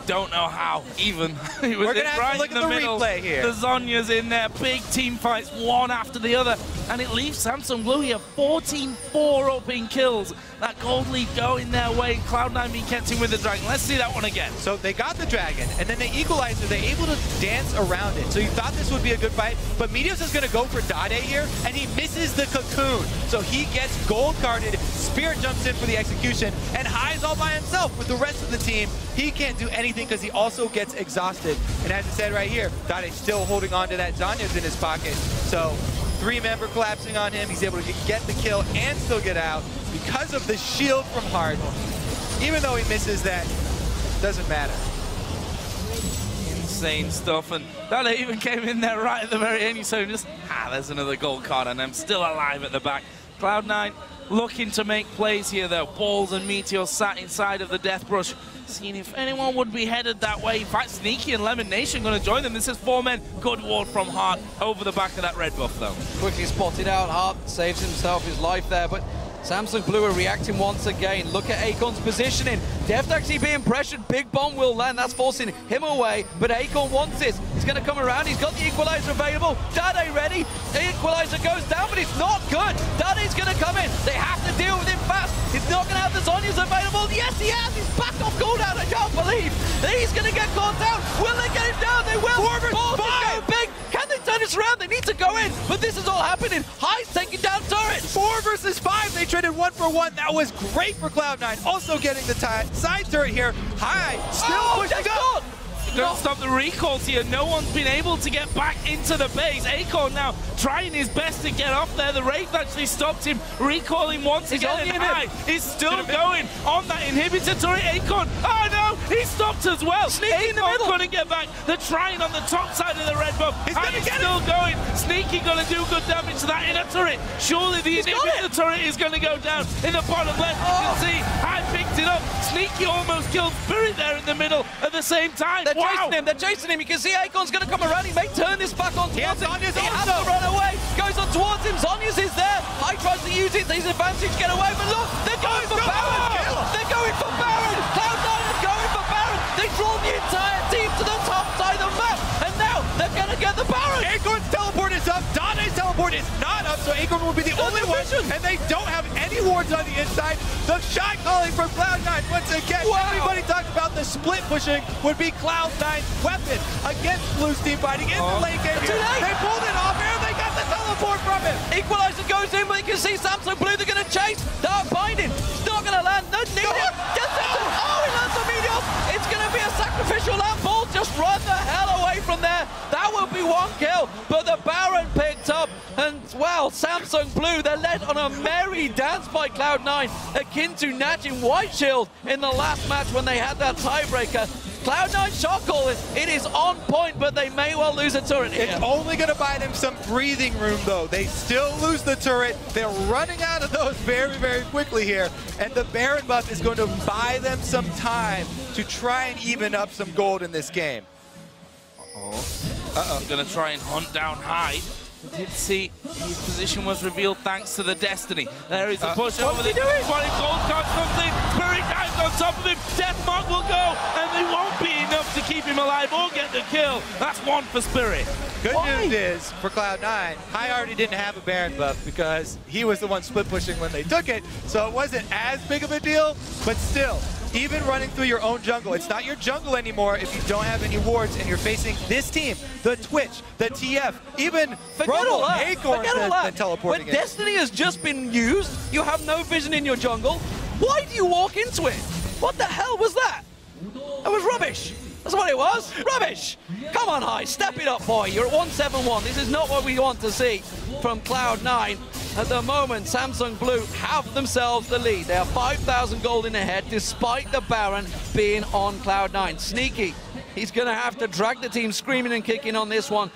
F: don't know how, even. It was
G: We're going to have to look at the replay here.
F: The Zhonya's in there, big team fights, one after the other, and it leaves Samsung Blue here 14-4 up in kills. That gold lead going their way, Cloud9 being kept in with the Dragon. Let's see that one again.
G: So they got the Dragon, and then the Equalizer, they're able to dance around it. So you thought this would be a good fight, but Meteos is going to go for Dade here, and he misses the Cocoon. So he gets gold carded, Spirit jumps in for the execution, and High's all by himself with the rest of the team. He can't do anything because he also gets exhausted. And as I said right here, Dade's still holding on to that Zhonya's in his pocket. So 3-member collapsing on him. He's able to get the kill and still get out because of the shield from Heart. Even though he misses that, doesn't matter.
F: insane stuff. And that even came in there right at the very end. You saw him just, there's another gold card, and I'm still alive at the back. Cloud9 looking to make plays here, though. Balls and Meteor sat inside of the Death Brush, seeing if anyone would be headed that way. In fact, Sneaky and Lemon Nation going to join them. This is 4 men. Good ward from Hart over the back of that red buff, though.
E: Quickly spotted out. Hart saves himself his life there, but Samsung Blue are reacting once again. Look at Acorn's positioning. Deft actually being pressured. Big bomb will land. That's forcing him away, but Acorn wants this. He's going to come around. He's got the equalizer available. Dade ready. The equalizer goes down, but it's not good. Dade's going to come in. They have to deal with him fast. He's not going to have the Zhonya's available. Yes, he has. He's back off cooldown. I can't believe that he's going to get caught down. Will they get him down? They will.
G: 4 versus 5.
E: Big. Can they turn this around? They need to go in, but this is all happening. High's taking down turrets.
G: 4 versus 5. They traded 1 for 1. That was great for Cloud9. Also getting the side turret here. High still pushing up.
F: Don't stop the recalls here. No one's been able to get back into the base. Acorn now trying his best to get off there. The Wraith actually stopped him, recalling once again. And High is still going on that inhibitor turret. Acorn, oh no, he stopped as well.
E: Sneaky in the middle.
F: Couldn't get back. They're trying on the top side of the red buff.
G: He's
F: High
G: gonna
F: is
G: get
F: still going. Sneaky gonna do good damage to that inner turret. Surely the inhibitor turret is gonna go down in the bottom left. You can see High picked it up. Sneaky almost killed Spirit there in the middle at the same time.
E: They're chasing him. They're chasing him. You can see Acorn's going to come around. He may turn this back on towards him.
G: Zhonya's
E: He has
G: also.
E: to run away. Goes on towards him. Zhonya's is there. High tries to use it to his advantage. Get away. But look, they're going for Baron. They're going for Baron. Cloud9 is going for Baron. They draw the entire team to the top side of the map. And now they're going to get the Baron.
G: Acorn's teleport is up. Dade's teleport is not up, so Acorn will be the only one. And they don't have any wards on the inside. The shot calling from Cloud9 once again.
E: Wow.
G: Everybody talked about the split pushing would be Cloud9's weapon against Blue's team fighting in the late game. They pulled it off and they got the teleport from him.
E: Equalizer goes in, but you can see Samsung Blue. They're going to chase. Dark binding. It's not going to land. No need it. Gets it. Oh, he lands the Meteor. It's going to be a sacrificial lamp ball. Just run the hell away from there. That will be 1 kill, but the Baron picked up, and well, Samsung Blue, they're led on a merry dance by Cloud9, akin to Natch in White Shield in the last match when they had that tiebreaker. Cloud9 shot calling, it is on point, but they may well lose a turret here.
G: It's only going to buy them some breathing room, though. They still lose the turret. They're running out of those very, very quickly here, and the Baron buff is going to buy them some time to try and even up some gold in this game.
F: Gonna try and hunt down High. Did see his position was revealed thanks to the Destiny. There is a push over the 20 gold card comes in. Spirit dives on top of him. Deathmark will go, and they won't be enough to keep him alive or get the kill. That's 1 for Spirit.
G: Good news is, for Cloud9, High already didn't have a Baron buff because he was the one split pushing when they took it, so it wasn't as big of a deal, but still, even running through your own jungle, it's not your jungle anymore if you don't have any wards and you're facing this team, the Twitch, the TF, even Acorn has been teleporting
E: when Destiny has just been used, you have no vision in your jungle. Why do you walk into it? What the hell was that? That was rubbish. That's what it was. Rubbish. Come on, High. Step it up, boy. You're at 171. This is not what we want to see from Cloud9. At the moment, Samsung Blue have themselves the lead. They are 5,000 gold in ahead, despite the Baron being on Cloud9. Sneaky. He's going to have to drag the team screaming and kicking on this one.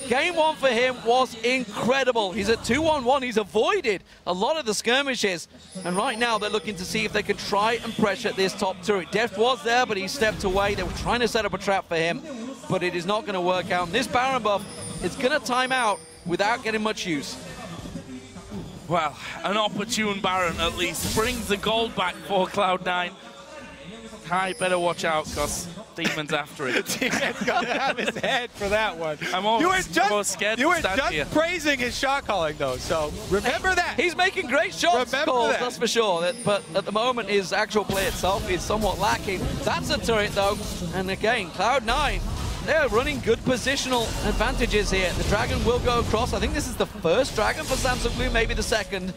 E: Game 1 for him was incredible. He's at 2-on-1. He's avoided a lot of the skirmishes. And right now, they're looking to see if they can try and pressure this top turret. Deft was there, but he stepped away. They were trying to set up a trap for him, but it is not going to work out. And this Baron buff, it's going to time out without getting much use.
F: Well, an opportune Baron at least brings the gold back for Cloud9. High, better watch out, because Demon's after it.
G: Demon's got to have his head for that one.
F: I'm almost scared
G: You
F: to
G: were
F: stand
G: just
F: here.
G: praising his shot calling, though, so remember that.
E: He's making great shots,
G: Remember that.
E: that's for sure. But at the moment, his actual play itself is somewhat lacking. That's a turret, though. And again, Cloud9, they're running good positional advantages here. The Dragon will go across. I think this is the first Dragon for Samsung Blue, maybe the second.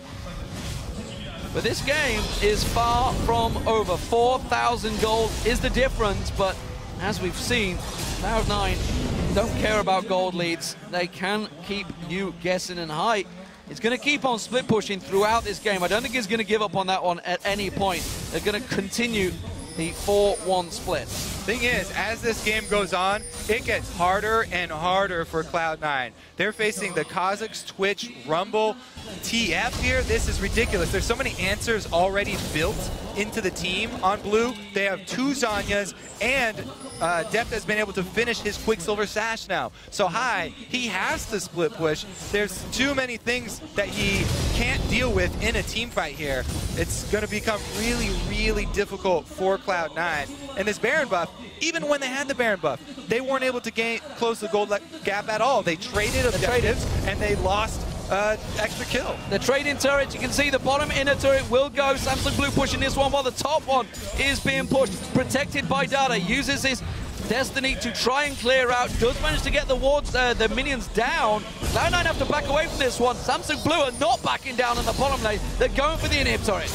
E: But this game is far from over. 4,000 gold is the difference, but as we've seen, Cloud9 don't care about gold leads. They can keep you guessing, and High is going to keep on split pushing throughout this game. I don't think he's going to give up on that one at any point. They're going to continue the 4-1 split.
G: Thing is, as this game goes on, it gets harder and harder for Cloud9. They're facing the Kazakhs, Twitch, Rumble, TF here. This is ridiculous. There's so many answers already built into the team on Blue. They have 2 Zanyas, and Deft has been able to finish his Quicksilver Sash now. So High, he has to split push. There's too many things that he can't deal with in a team fight here. It's going to become really, really difficult for Cloud9. And this Baron buff, even when they had the Baron buff, they weren't able to close the gold gap at all. They traded objectives, and they lost extra kill.
E: The trading turret, you can see the bottom inner turret will go. Samsung Blue pushing this one while the top one is being pushed. Protected by Dada, uses his Destiny to try and clear out. Does manage to get the wards, the minions down. Cloud9 have to back away from this one. Samsung Blue are not backing down in the bottom lane. They're going for the inhib turret.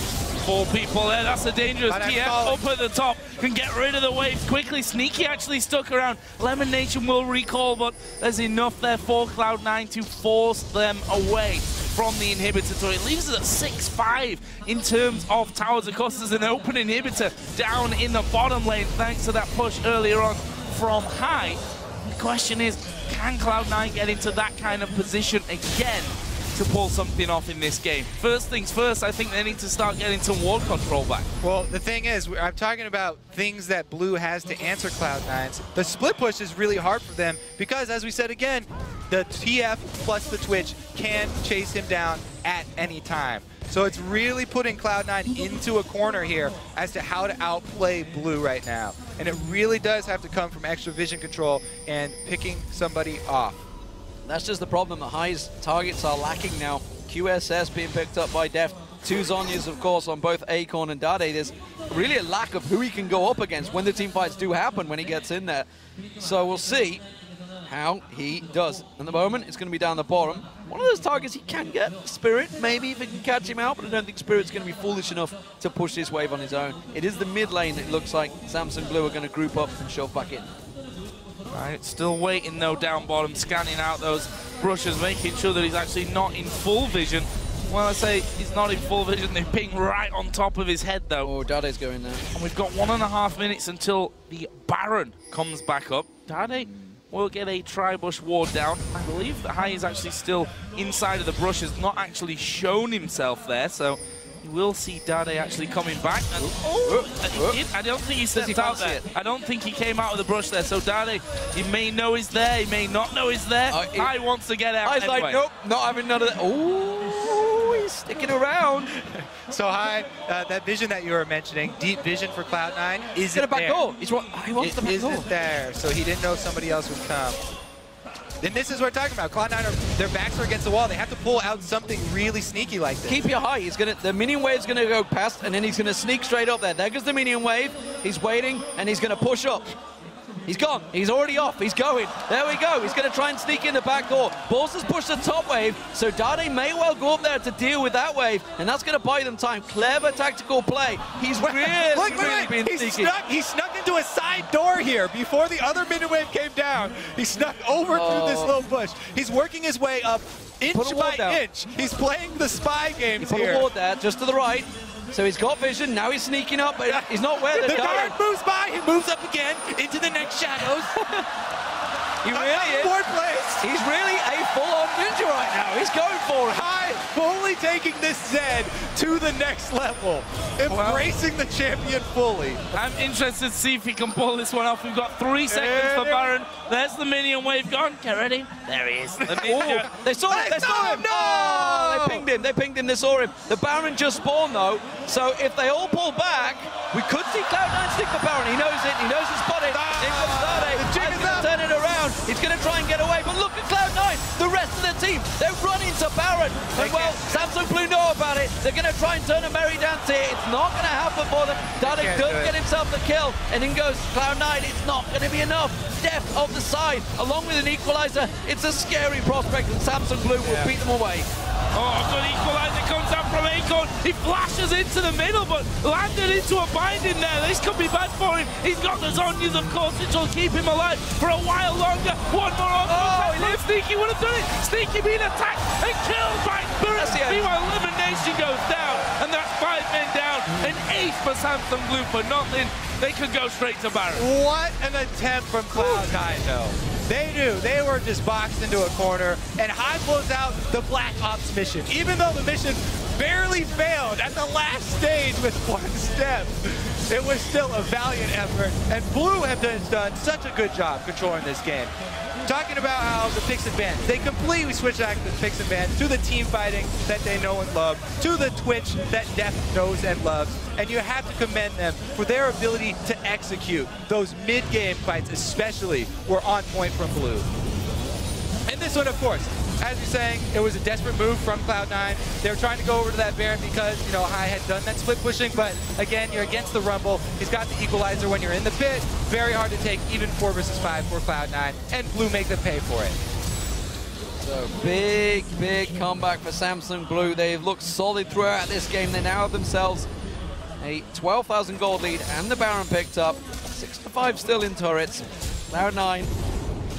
F: 4 people there, that's a dangerous TF up at the top. Can get rid of the waves quickly. Sneaky actually stuck around. Lemon Nation will recall, but there's enough there for Cloud9 to force them away from the inhibitor. So it leaves us at 6-5 in terms of towers. Of course, there's an open inhibitor down in the bottom lane thanks to that push earlier on from High. The question is, can Cloud9 get into that kind of position again to pull something off in this game? First things first, I think they need to start getting some ward control back.
G: Well, the thing is, I'm talking about things that Blue has to answer Cloud9's. The split push is really hard for them because, as we said again, the TF plus the Twitch can chase him down at any time. So it's really putting Cloud9 into a corner here as to how to outplay Blue right now. And it really does have to come from extra vision control and picking somebody off.
E: That's just the problem. The High's targets are lacking now. QSS being picked up by Deft. 2 Zonyas, of course, on both Acorn and Dade. There's really a lack of who he can go up against when the team fights do happen when he gets in there. So we'll see how he does. At the moment, it's going to be down the bottom. One of those targets he can get, Spirit, maybe if he can catch him out, but I don't think Spirit's going to be foolish enough to push this wave on his own. It is the mid lane that looks like Samsung Blue are going to group up and shove back in.
F: Right, still waiting though down bottom, scanning out those brushes, making sure that he's actually not in full vision. When I say he's not in full vision, they ping right on top of his head though.
E: Oh, Dade's going there.
F: And we've got 1.5 minutes until the Baron comes back up. Dade will get a tri-bush ward down. I believe that High is actually still inside of the brush, has not actually shown himself there, so you will see Dade actually coming back. And, I don't think he stepped out there. I don't think he came out of the brush there. So Dade, he may know he's there, he may not know he's there. High wants to get out
E: High's
F: anyway.
E: like, nope, not having none of that. Oh, he's sticking around.
G: So High, that vision that you were mentioning, deep vision for Cloud9, isn't
E: Get a back
G: there.
E: door. He wants the back door.
G: Isn't there, so he didn't know somebody else would come. And this is what we're talking about. Cloud9, their backs are against the wall. They have to pull out something really sneaky like this.
E: Keep your High. He's gonna. The minion wave's gonna go past, and then he's gonna sneak straight up there. There goes the minion wave. He's waiting, and he's gonna push up. He's gone. He's already off. He's going. There we go. He's going to try and sneak in the back door. Balls has pushed the top wave, so Dade may well go up there to deal with that wave, and that's going to buy them time. Clever tactical play. He's really been sneaky.
G: He snuck into a side door here before the other minion wave came down. He snuck over through this little bush. He's working his way up inch by inch. He's playing the spy games
E: here. He put a ward there, just to the right. So he's got vision, now he's sneaking up, but he's not where
G: the guard moves by, he moves up again into the next shadows.
E: He really is.
G: Fourth place.
E: He's really a full-on ninja right now. He's going for it.
G: High, fully taking this Zed to the next level. Embracing the champion fully.
F: I'm interested to see if he can pull this one off. We've got 3 seconds for Baron. There's the minion wave gone. Get ready. There he is. The ninja.
E: They saw him. They saw him. No! Oh, they pinged him. They pinged him. They saw him. The Baron just spawned, though. So if they all pull back, we could see Cloud9 stick the Baron. He knows it. He knows the spot. In comes Dade.
G: The jig is up.
E: Turn it around. He's going to try and get away. But look at Cloud9. The rest of the team, they're running to Baron. And well, Samsung Blue know about it. They're going to try and turn a merry dance here. It's not going to happen for them. Dade does get himself the kill. And in goes Cloud9. It's not going to be enough. Deft off the side, along with an equalizer. It's a scary prospect, and Samsung Blue will beat them away.
F: Oh, good equalizer comes out from Acorn. He flashes into the middle, but landed into a binding there. This could be bad for him. He's got the Zonyas, of course, which will keep him alive for a while longer. One more on. Sneaky would have done it. Sneaky being attacked and killed by Spirit. Meanwhile, Elimination goes down, and that's 5 men down. An ace for Samsung Blue for nothing. they could go straight to Baron.
G: What an attempt from Cloud9, though. They knew. They were just boxed into a corner, and High blows out the Black Ops mission. Even though the mission barely failed at the last stage with 1 step, it was still a valiant effort, and Blue have done such a good job controlling this game. Talking about how the picks and bans, they completely switched back to the picks and bans, to the team fighting that they know and love, to the Twitch that Deft knows and loves, and you have to commend them for their ability to execute. Those mid-game fights especially were on point from Blue. And this one, of course, as you're saying, it was a desperate move from Cloud9. They were trying to go over to that Baron because, you know, High had done that split pushing, but again, you're against the Rumble. He's got the equalizer when you're in the pit. Very hard to take, even 4 versus 5 for Cloud9, and Blue make them pay for it.
E: So big comeback for Samsung Blue. They've looked solid throughout this game. They now have themselves a 12,000 gold lead and the Baron picked up. 6-5 still in turrets. Cloud9,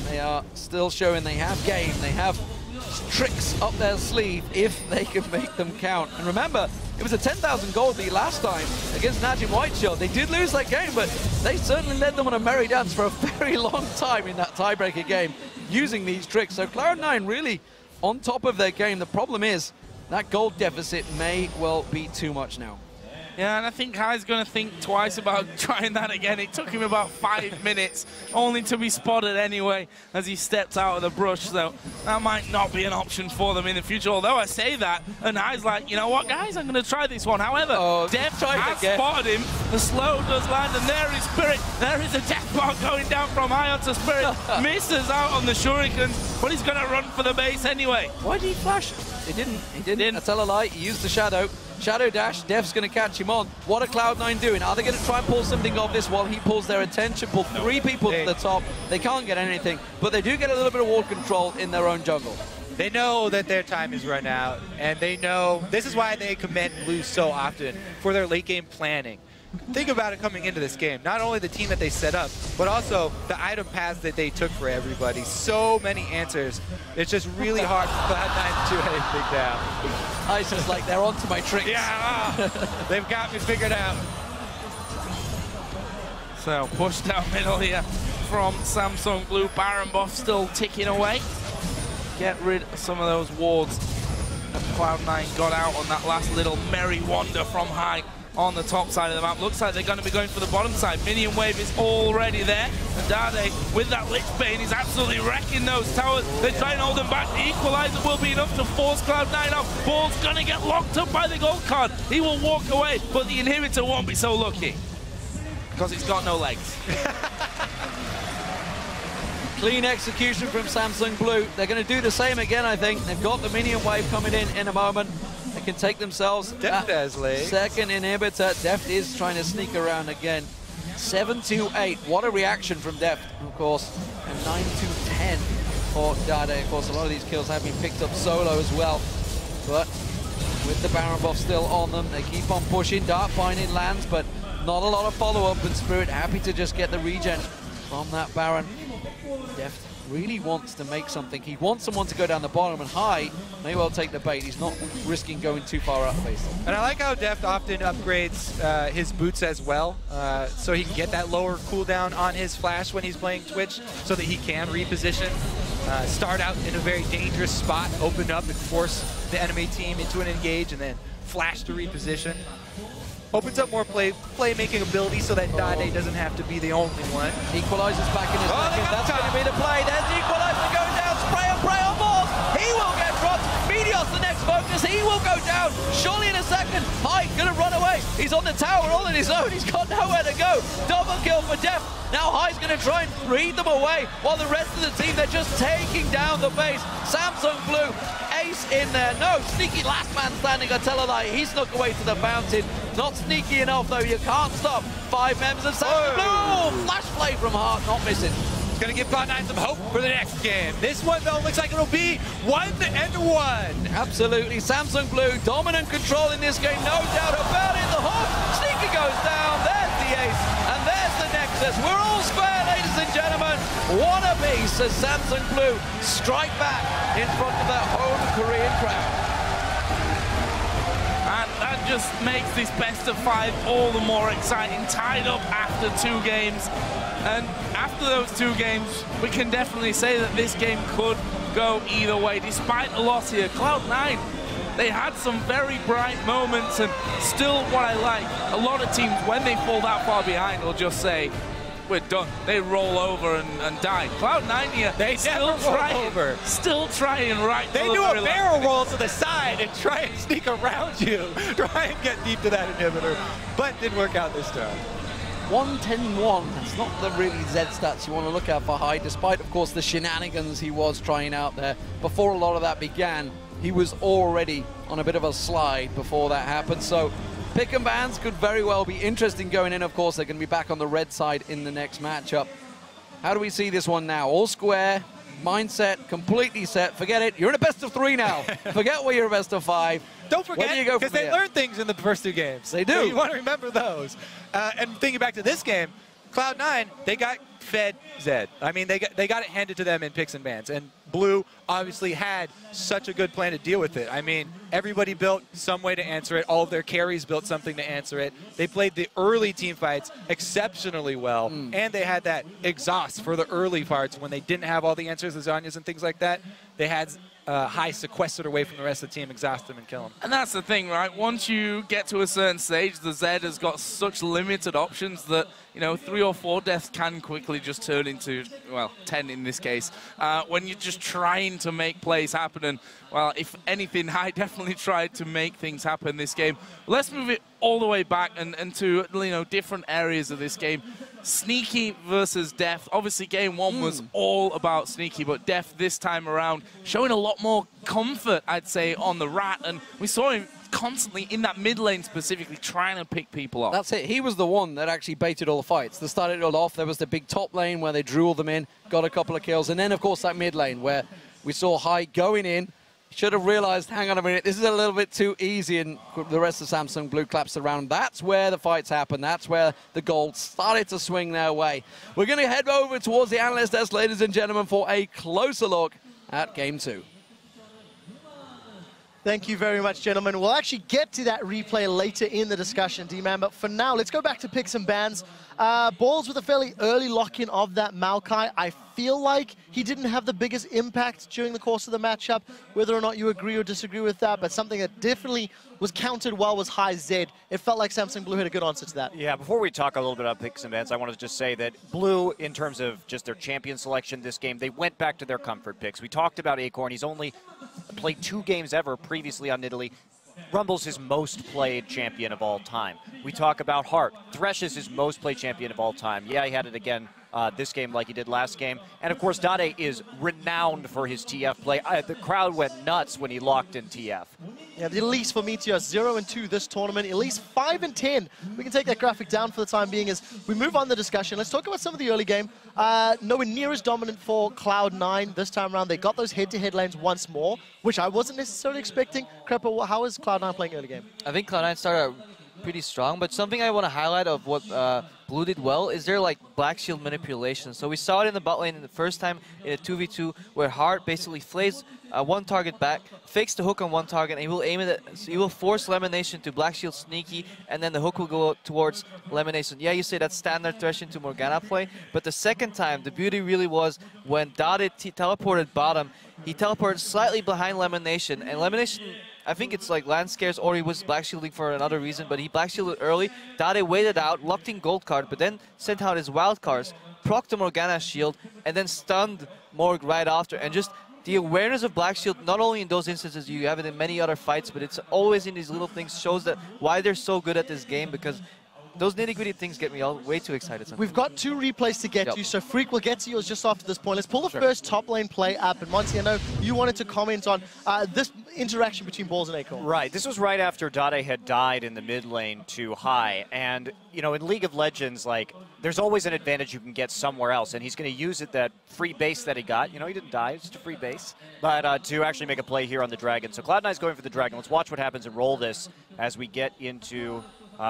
E: they are still showing they have game. They have tricks up their sleeve if they can make them count. And remember, it was a 10,000 gold lead last time against Najim Whiteshield. They did lose that game, but they certainly led them on a merry dance for a very long time in that tiebreaker game using these tricks. So Cloud9 really on top of their game. The problem is that gold deficit may well be too much now.
F: Yeah, and I think High's going to think twice about trying that again. It took him about 5 minutes, only to be spotted anyway as he stepped out of the brush. So that might not be an option for them in the future. Although I say that, and High's like, you know what, guys, I'm going to try this one. However, Deft has spotted him. The slow does land, and there is Spirit. There is a death bar going down from High onto Spirit. Misses out on the shurikens, but he's going to run for the base anyway.
E: Why did he flash? He didn't. I tell a lie. He used the shadow. Shadow dash, Dev's going to catch him on. What are Cloud9 doing? Are they going to try and pull something off this while he pulls their attention, pull 3 people to the top? They can't get anything, but they do get a little bit of wall control in their own jungle.
G: They know that their time is run out, and they know this is why they commend Blue so often for their late game planning. Think about it coming into this game. Not only the team that they set up, but also the item paths that they took for everybody. So many answers. It's just really hard for Cloud9 to do anything down.
E: I just like, they're onto my tricks.
G: Yeah, they've got me figured out.
F: So push down middle here from Samsung Blue. Baron buff still ticking away. Get rid of some of those wards that Cloud9 got out on that last little merry wander from High on the top side of the map. Looks like they're going to be going for the bottom side. Minion wave is already there. And Dade, with that Lich Bane, is absolutely wrecking those towers. They try and hold them back. The equalizer will be enough to force Cloud9 off. Ball's going to get locked up by the gold card. He will walk away, but the inhibitor won't be so lucky because it's got no legs.
E: Clean execution from Samsung Blue. They're going to do the same again, I think. They've got the minion wave coming in a moment. They can take themselves
G: Deft has legs.
E: Second inhibitor. Deft is trying to sneak around again. 7-8. What a reaction from Deft, of course. And 9-10 for Dade. Of course, a lot of these kills have been picked up solo as well. But with the Baron buff still on them, they keep on pushing. Dark Binding lands, but not a lot of follow-up. And Spirit happy to just get the regen from that Baron. Deft really wants to make something. He wants someone to go down the bottom, and High may well take the bait. He's not risking going too far up, basically.
G: And I like how Deft often upgrades his boots as well, so he can get that lower cooldown on his flash when he's playing Twitch, so that he can reposition, start out in a very dangerous spot, open up and force the enemy team into an engage, and then flash to reposition. Opens up more playmaking ability so that Dade doesn't have to be the only one.
E: Equalizer's back in his pocket. That's going to be the play. There's the equalizer going down. Spray and pray on balls. He will get dropped. Meteor's the next focus. He will go down. Surely in a second. High going to run away. He's on the tower all on his own. He's got nowhere to go. Double kill for Deft. Now High's going to try and read them away while the rest of the team, they're just taking down the base. Samsung Blue, ace in there. No, sneaky last man standing, I tell a lie. He snuck away to the fountain. Not sneaky enough, though. You can't stop 5 members of Samsung Blue. Flash play from Hart, not missing.
G: It's going to give Cloud9 some hope for the next game. This one, though, looks like it'll be 1-1.
E: Absolutely. Samsung Blue, dominant control in this game, no doubt about it. The hook, Sneaky goes down. There's the ace, and there's the Nexus. We're all square, ladies and gentlemen. What a piece as Samsung Blue strike back in front of that home Korean crowd.
F: And that just makes this best of 5 all the more exciting, tied up after 2 games. And after those 2 games, we can definitely say that this game could go either way. Despite the loss here, Cloud9, they had some very bright moments, and still what I like, a lot of teams, when they fall that far behind, will just say, we're done. They roll over and die. Cloud9 here,
G: they
F: still trying right.
G: They do a barrel roll to the side and try and sneak around you, try and get deep to that inhibitor, but didn't work out this time.
E: 1-10-1, that's not the really Z stats you want to look at for High, despite, of course, the shenanigans he was trying out there. Before a lot of that began, he was already on a bit of a slide before that happened. So pick and bans could very well be interesting going in. Of course, they're going to be back on the red side in the next matchup. How do we see this one now? All square, mindset, completely set. Forget it. You're in a best of 3 now. Forget where you're a best of 5.
G: Don't forget, because they learned things in the first 2 games.
E: They do.
G: So you want to remember those. And thinking back to this game, Cloud9, they got fed Zed. I mean, they got it handed to them in picks and bans. And Blue obviously had such a good plan to deal with it. I mean, everybody built some way to answer it. All of their carries built something to answer it. They played the early team fights exceptionally well. And they had that exhaust for the early parts when they didn't have all the answers, lasagnas and things like that. They had High sequestered away from the rest of the team, exhaust them and kill them.
F: And that's the thing, right? Once you get to a certain stage, the Zed has got such limited options that, you know, 3 or 4 deaths can quickly just turn into, well, 10 in this case, when you're just trying to make plays happen. And, well, if anything, I definitely tried to make things happen this game. Let's move it all the way back and to, you know, different areas of this game. Sneaky versus Def. Obviously, game 1 was all about Sneaky, but Def this time around showing a lot more comfort, I'd say, on the Rat. And we saw him constantly in that mid lane specifically trying to pick people off.
E: That's it. He was the one that actually baited all the fights. They started it all off. There was the big top lane where they drew all them in, got a couple of kills. And then, of course, that mid lane where we saw High going in. Should have realized, hang on a minute, this is a little bit too easy, and the rest of Samsung Blue claps around. That's where the fights happen. That's where the gold started to swing their way. We're going to head over towards the analyst desk, ladies and gentlemen, for a closer look at Game 2.
H: Thank you very much, gentlemen. We'll actually get to that replay later in the discussion, D-Man, but for now, let's go back to picks and bans. Balls with a fairly early lock-in of that Maokai. I feel like he didn't have the biggest impact during the course of the matchup, whether or not you agree or disagree with that, but something that definitely was counted well was High Zed. It felt like Samsung Blue had a good answer to that.
I: Yeah, before we talk a little bit about picks and bans, I want to just say that Blue, in terms of just their champion selection this game, they went back to their comfort picks. We talked about Acorn. He's only played 2 games ever previously on Nidalee. Rumble's his most played champion of all time. We talk about Hart. Thresh is his most played champion of all time. Yeah, he had it again this game like he did last game. And of course, Dade is renowned for his TF play. The crowd went nuts when he locked in TF.
H: Yeah, the Elise for Meteor, 0-2 this tournament. Elise 5-10. We can take that graphic down for the time being as we move on the discussion. Let's talk about some of the early game. Nowhere near as dominant for Cloud9 this time around. They got those head-to-head lanes once more, which I wasn't necessarily expecting. Crepper, how is Cloud9 playing early game?
J: I think Cloud9 started out pretty strong, but something I want to highlight of what Blue did well is their like Black Shield manipulation. So we saw it in the bot lane in the first time in a 2v2 where Hart basically flays one target back, fakes the hook on one target, and he will aim it at, so he will force Lemonation to Black Shield Sneaky, and then the hook will go towards Lemonation. Yeah, you say that's standard Thresh into Morgana play, but the second time, the beauty really was when Dade teleported bottom, he teleported slightly behind Lemonation, and Lemonation, I think it's like land scares or he was black shielding for another reason, but he black shielded early. Dade waited out, locked in gold card, but then sent out his wild cards, procced the Morgana shield, and then stunned Morg right after. And just the awareness of black shield, not only in those instances, you have it in many other fights, but it's always in these little things, shows that why they're so good at this game, because those nitty-gritty things get me all way too excited sometimes.
H: We've got 2 replays to get to, so Freak will get to yours just after this point. Let's pull the first top lane play up. And Monty, I know you wanted to comment on this interaction between Balls and Acorn.
I: Right. This was right after Dade had died in the mid lane to High. And, you know, in League of Legends, like, there's always an advantage you can get somewhere else. And he's going to use it, that free base that he got. You know, he didn't die. It's just a free base. But to actually make a play here on the Dragon. So Cloud9's going for the Dragon. Let's watch what happens and roll this as we get into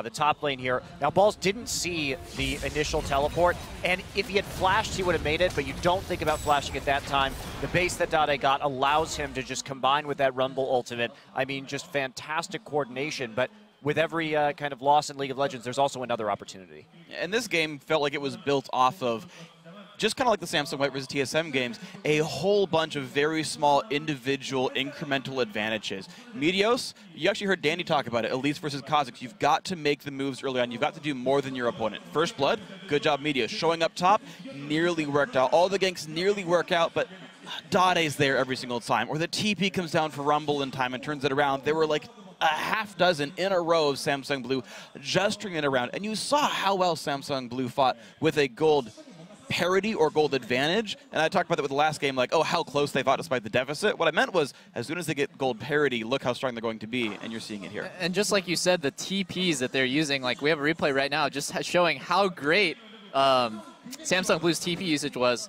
I: the top lane here. Now, Balls didn't see the initial teleport, and if he had flashed, he would have made it, but you don't think about flashing at that time. The base that Dade got allows him to just combine with that Rumble ultimate. I mean, just fantastic coordination, but with every kind of loss in League of Legends, there's also another opportunity.
K: And this game felt like it was built off of, just kind of like the Samsung White versus TSM games, a whole bunch of very small individual incremental advantages. Meteos, you actually heard Danny talk about it, Elise versus Kha'Zix. You've got to make the moves early on. You've got to do more than your opponent. First Blood, good job Meteos. Showing up top, nearly worked out. All the ganks nearly work out, but Dade's there every single time. Or the TP comes down for Rumble in time and turns it around. There were like a half dozen in a row of Samsung Blue just turning it around. And you saw how well Samsung Blue fought with a gold parity or gold advantage, and I talked about that with the last game, like, oh, how close they fought despite the deficit. What I meant was, as soon as they get gold parity, look how strong they're going to be, and you're seeing it here.
L: And just like you said, the TPs that they're using, like we have a replay right now just showing how great Samsung Blue's TP usage was.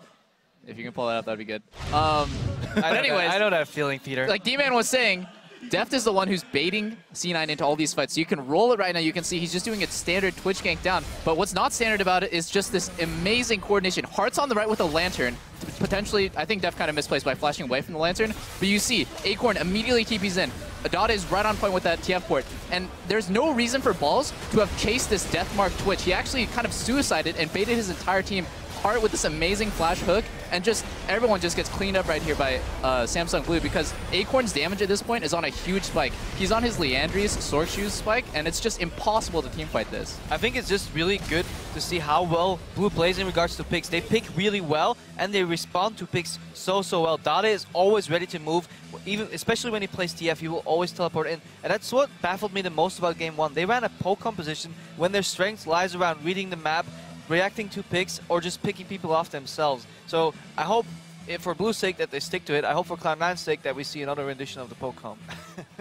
L: If you can pull that up, that'd be good. But anyways,
J: I know that feeling, Peter.
L: Like D-Man was saying, Deft is the one who's baiting C9 into all these fights. So you can roll it right now. You can see he's just doing a standard Twitch gank down. But what's not standard about it is just this amazing coordination. Heart's on the right with a Lantern. Potentially, I think Deft kind of misplaced by flashing away from the Lantern. But you see, Acorn immediately TPs in. Adada is right on point with that TF port. And there's no reason for Balls to have chased this Deathmark Twitch. He actually kind of suicided and baited his entire team. Heart with this amazing flash hook, and just everyone just gets cleaned up right here by Samsung Blue, because Acorn's damage at this point is on a huge spike. He's on his Leandri's Sork Shoes spike, and it's just impossible to teamfight this.
J: I think it's just really good to see how well Blue plays in regards to picks. They pick really well, and they respond to picks so well. Dade is always ready to move, even especially when he plays TF, he will always teleport in. And that's what baffled me the most about Game 1. They ran a poke composition when their strength lies around reading the map, reacting to picks, or just picking people off themselves. So I hope, for Blue's sake, that they stick to it. I hope for Cloud9's sake that we see another rendition of the poke comp.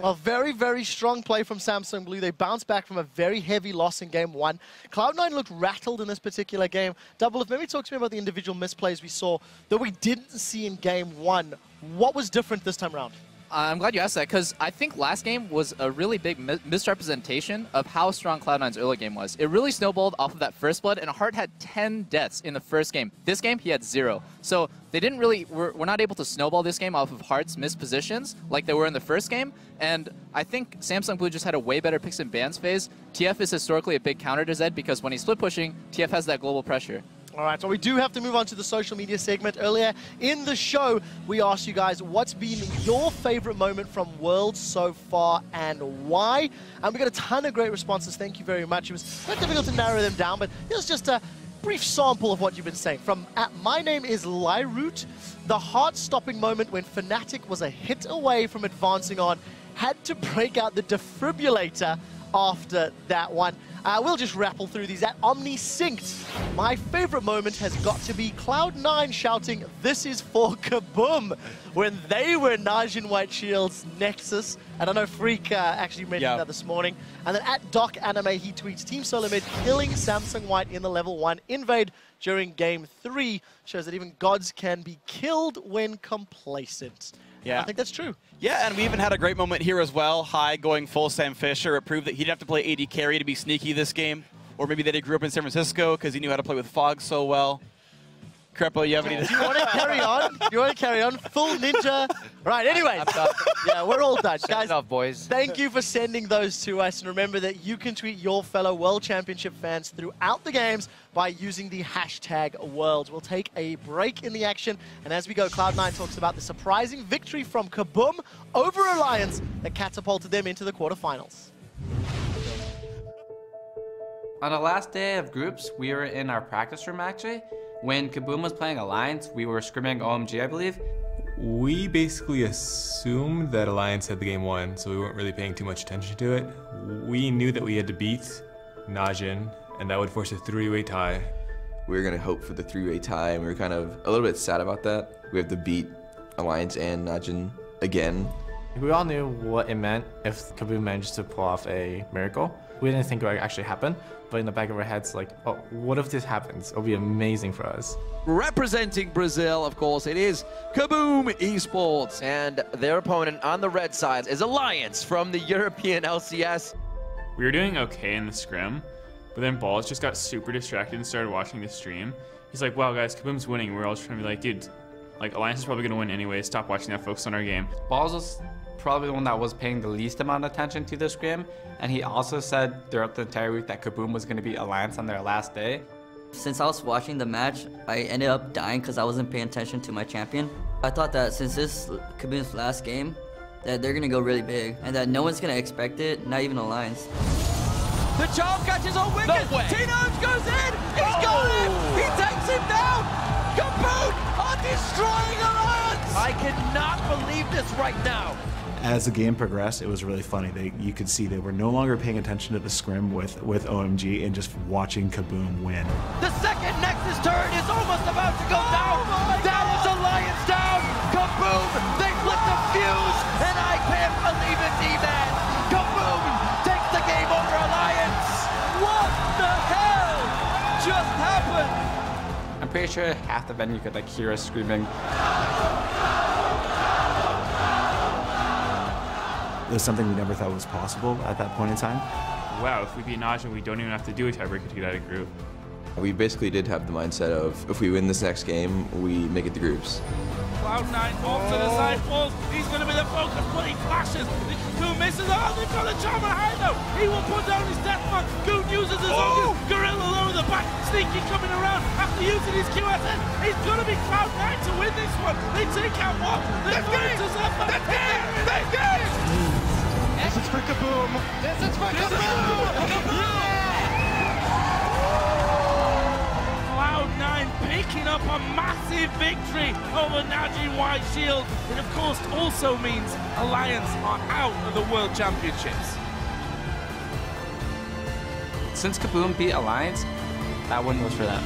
H: Well, very, very strong play from Samsung Blue. They bounced back from a very heavy loss in Game 1. Cloud9 looked rattled in this particular game. Double, maybe talk to me about the individual misplays we saw that we didn't see in Game 1. What was different this time around?
L: I'm glad you asked that, because I think last game was a really big misrepresentation of how strong Cloud9's early game was. It really snowballed off of that first blood, and Heart had 10 deaths in the first game. This game, he had 0. So they didn't really, were not able to snowball this game off of Heart's missed positions like they were in the first game. And I think Samsung Blue just had a way better picks and bans phase. TF is historically a big counter to Zed, because when he's split pushing, TF has that global pressure.
H: All right, so we do have to move on to the social media segment. Earlier in the show, we asked you guys what's been your favorite moment from Worlds so far and why. And we got a ton of great responses. Thank you very much. It was quite difficult to narrow them down, but here's just a brief sample of what you've been saying. From My Name is Lyroot, the heart-stopping moment when Fnatic was a hit away from advancing on, had to break out the defibrillator after that one. We'll just rattle through these. At OmniSynced, my favorite moment has got to be Cloud9 shouting, "This is for Kaboom," when they were Najin White Shield's Nexus. And I know Freak actually mentioned that this morning. And then at Doc Anime, he tweets, Team Solo Mid killing Samsung White in the level 1 invade during Game 3. Shows that even gods can be killed when complacent.
K: Yeah.
H: I think that's true.
K: Yeah, and we even had a great moment here as well. High going full Sam Fisher. It proved that he didn't have to play AD carry to be sneaky this game. Or maybe that he grew up in San Francisco because he knew how to play with Fog so well. Crepo, you have any...
H: Do you want to carry on? Do you want to carry on? Full ninja? Right, anyways. Yeah, we're all done. Guys,
J: off, boys.
H: Thank you for sending those to us. And remember that you can tweet your fellow World Championship fans throughout the games by using the hashtag Worlds. We'll take a break in the action. And as we go, Cloud9 talks about the surprising victory from Kaboom over Alliance that catapulted them into the quarterfinals.
M: On the last day of groups, we were in our practice room actually. When Kaboom was playing Alliance, we were scrimming OMG, I believe.
A: We basically assumed that Alliance had the game won, so we weren't really paying too much attention to it. We knew that we had to beat Najin, and that would force a three-way tie.
N: We were going to hope for the three-way tie, and we were kind of a little bit sad about that. We have to beat Alliance and Najin again.
O: We all knew what it meant if Kaboom managed to pull off a miracle. We didn't think it would actually happen, but in the back of our heads, like, oh, what if this happens? It'll be amazing for us.
E: Representing Brazil, of course, it is Kaboom Esports.
P: And their opponent on the red side is Alliance from the European LCS.
Q: We were doing okay in the scrim, but then Balls just got super distracted and started watching the stream. He's like, wow, guys, Kaboom's winning. We're all just trying to be like, dude, like, Alliance is probably going to win anyway. Stop watching that, focus on our game.
M: Balls was
R: probably the one that was paying the least amount of attention to the scrim, and he also said throughout the entire week that Kaboom was going to beat Alliance on their last day.
S: Since I was watching the match, I ended up dying because I wasn't paying attention to my champion. I thought that since this Kaboom's last game, that they're going to go really big, and that no one's going to expect it, not even Alliance.
E: The charm catches on Wicked.
P: No way.
E: Tino's goes in. He's got him. He takes him down. Kaboom are destroying Alliance.
P: I cannot believe this right now.
T: As the game progressed, it was really funny. You could see they were no longer paying attention to the scrim with OMG and just watching Kaboom win.
P: The second Nexus turret is almost about to go down. That is Alliance down. Kaboom, they flipped the fuse, and I can't believe it, D-Man. Kaboom takes the game over Alliance.
E: What the hell just happened?
R: I'm pretty sure half the venue could like hear us screaming.
T: It was something we never thought was possible at that point in time.
Q: Wow, if we beat Najin, we don't even have to do a tiebreaker to get out of group.
N: We basically did have the mindset of, if we win this next game, we make it to groups.
F: Cloud9 off to the side falls. He's going to be the focus, but he flashes. Goon misses. Oh, they've got a charm high though. He will put down his death mark. Goon uses his own. Gorilla low in the back. Sneaky coming around after using his QSN. It's going to be Cloud9 to win this one. They take out what? They're going to Zephyr. They get it!
E: This is for Kaboom. This is for Kaboom.
F: Cloud9 picking up a massive victory over Najin White Shield. It of course also means Alliance are out of the World Championships.
R: Since Kaboom beat Alliance, that one was for them.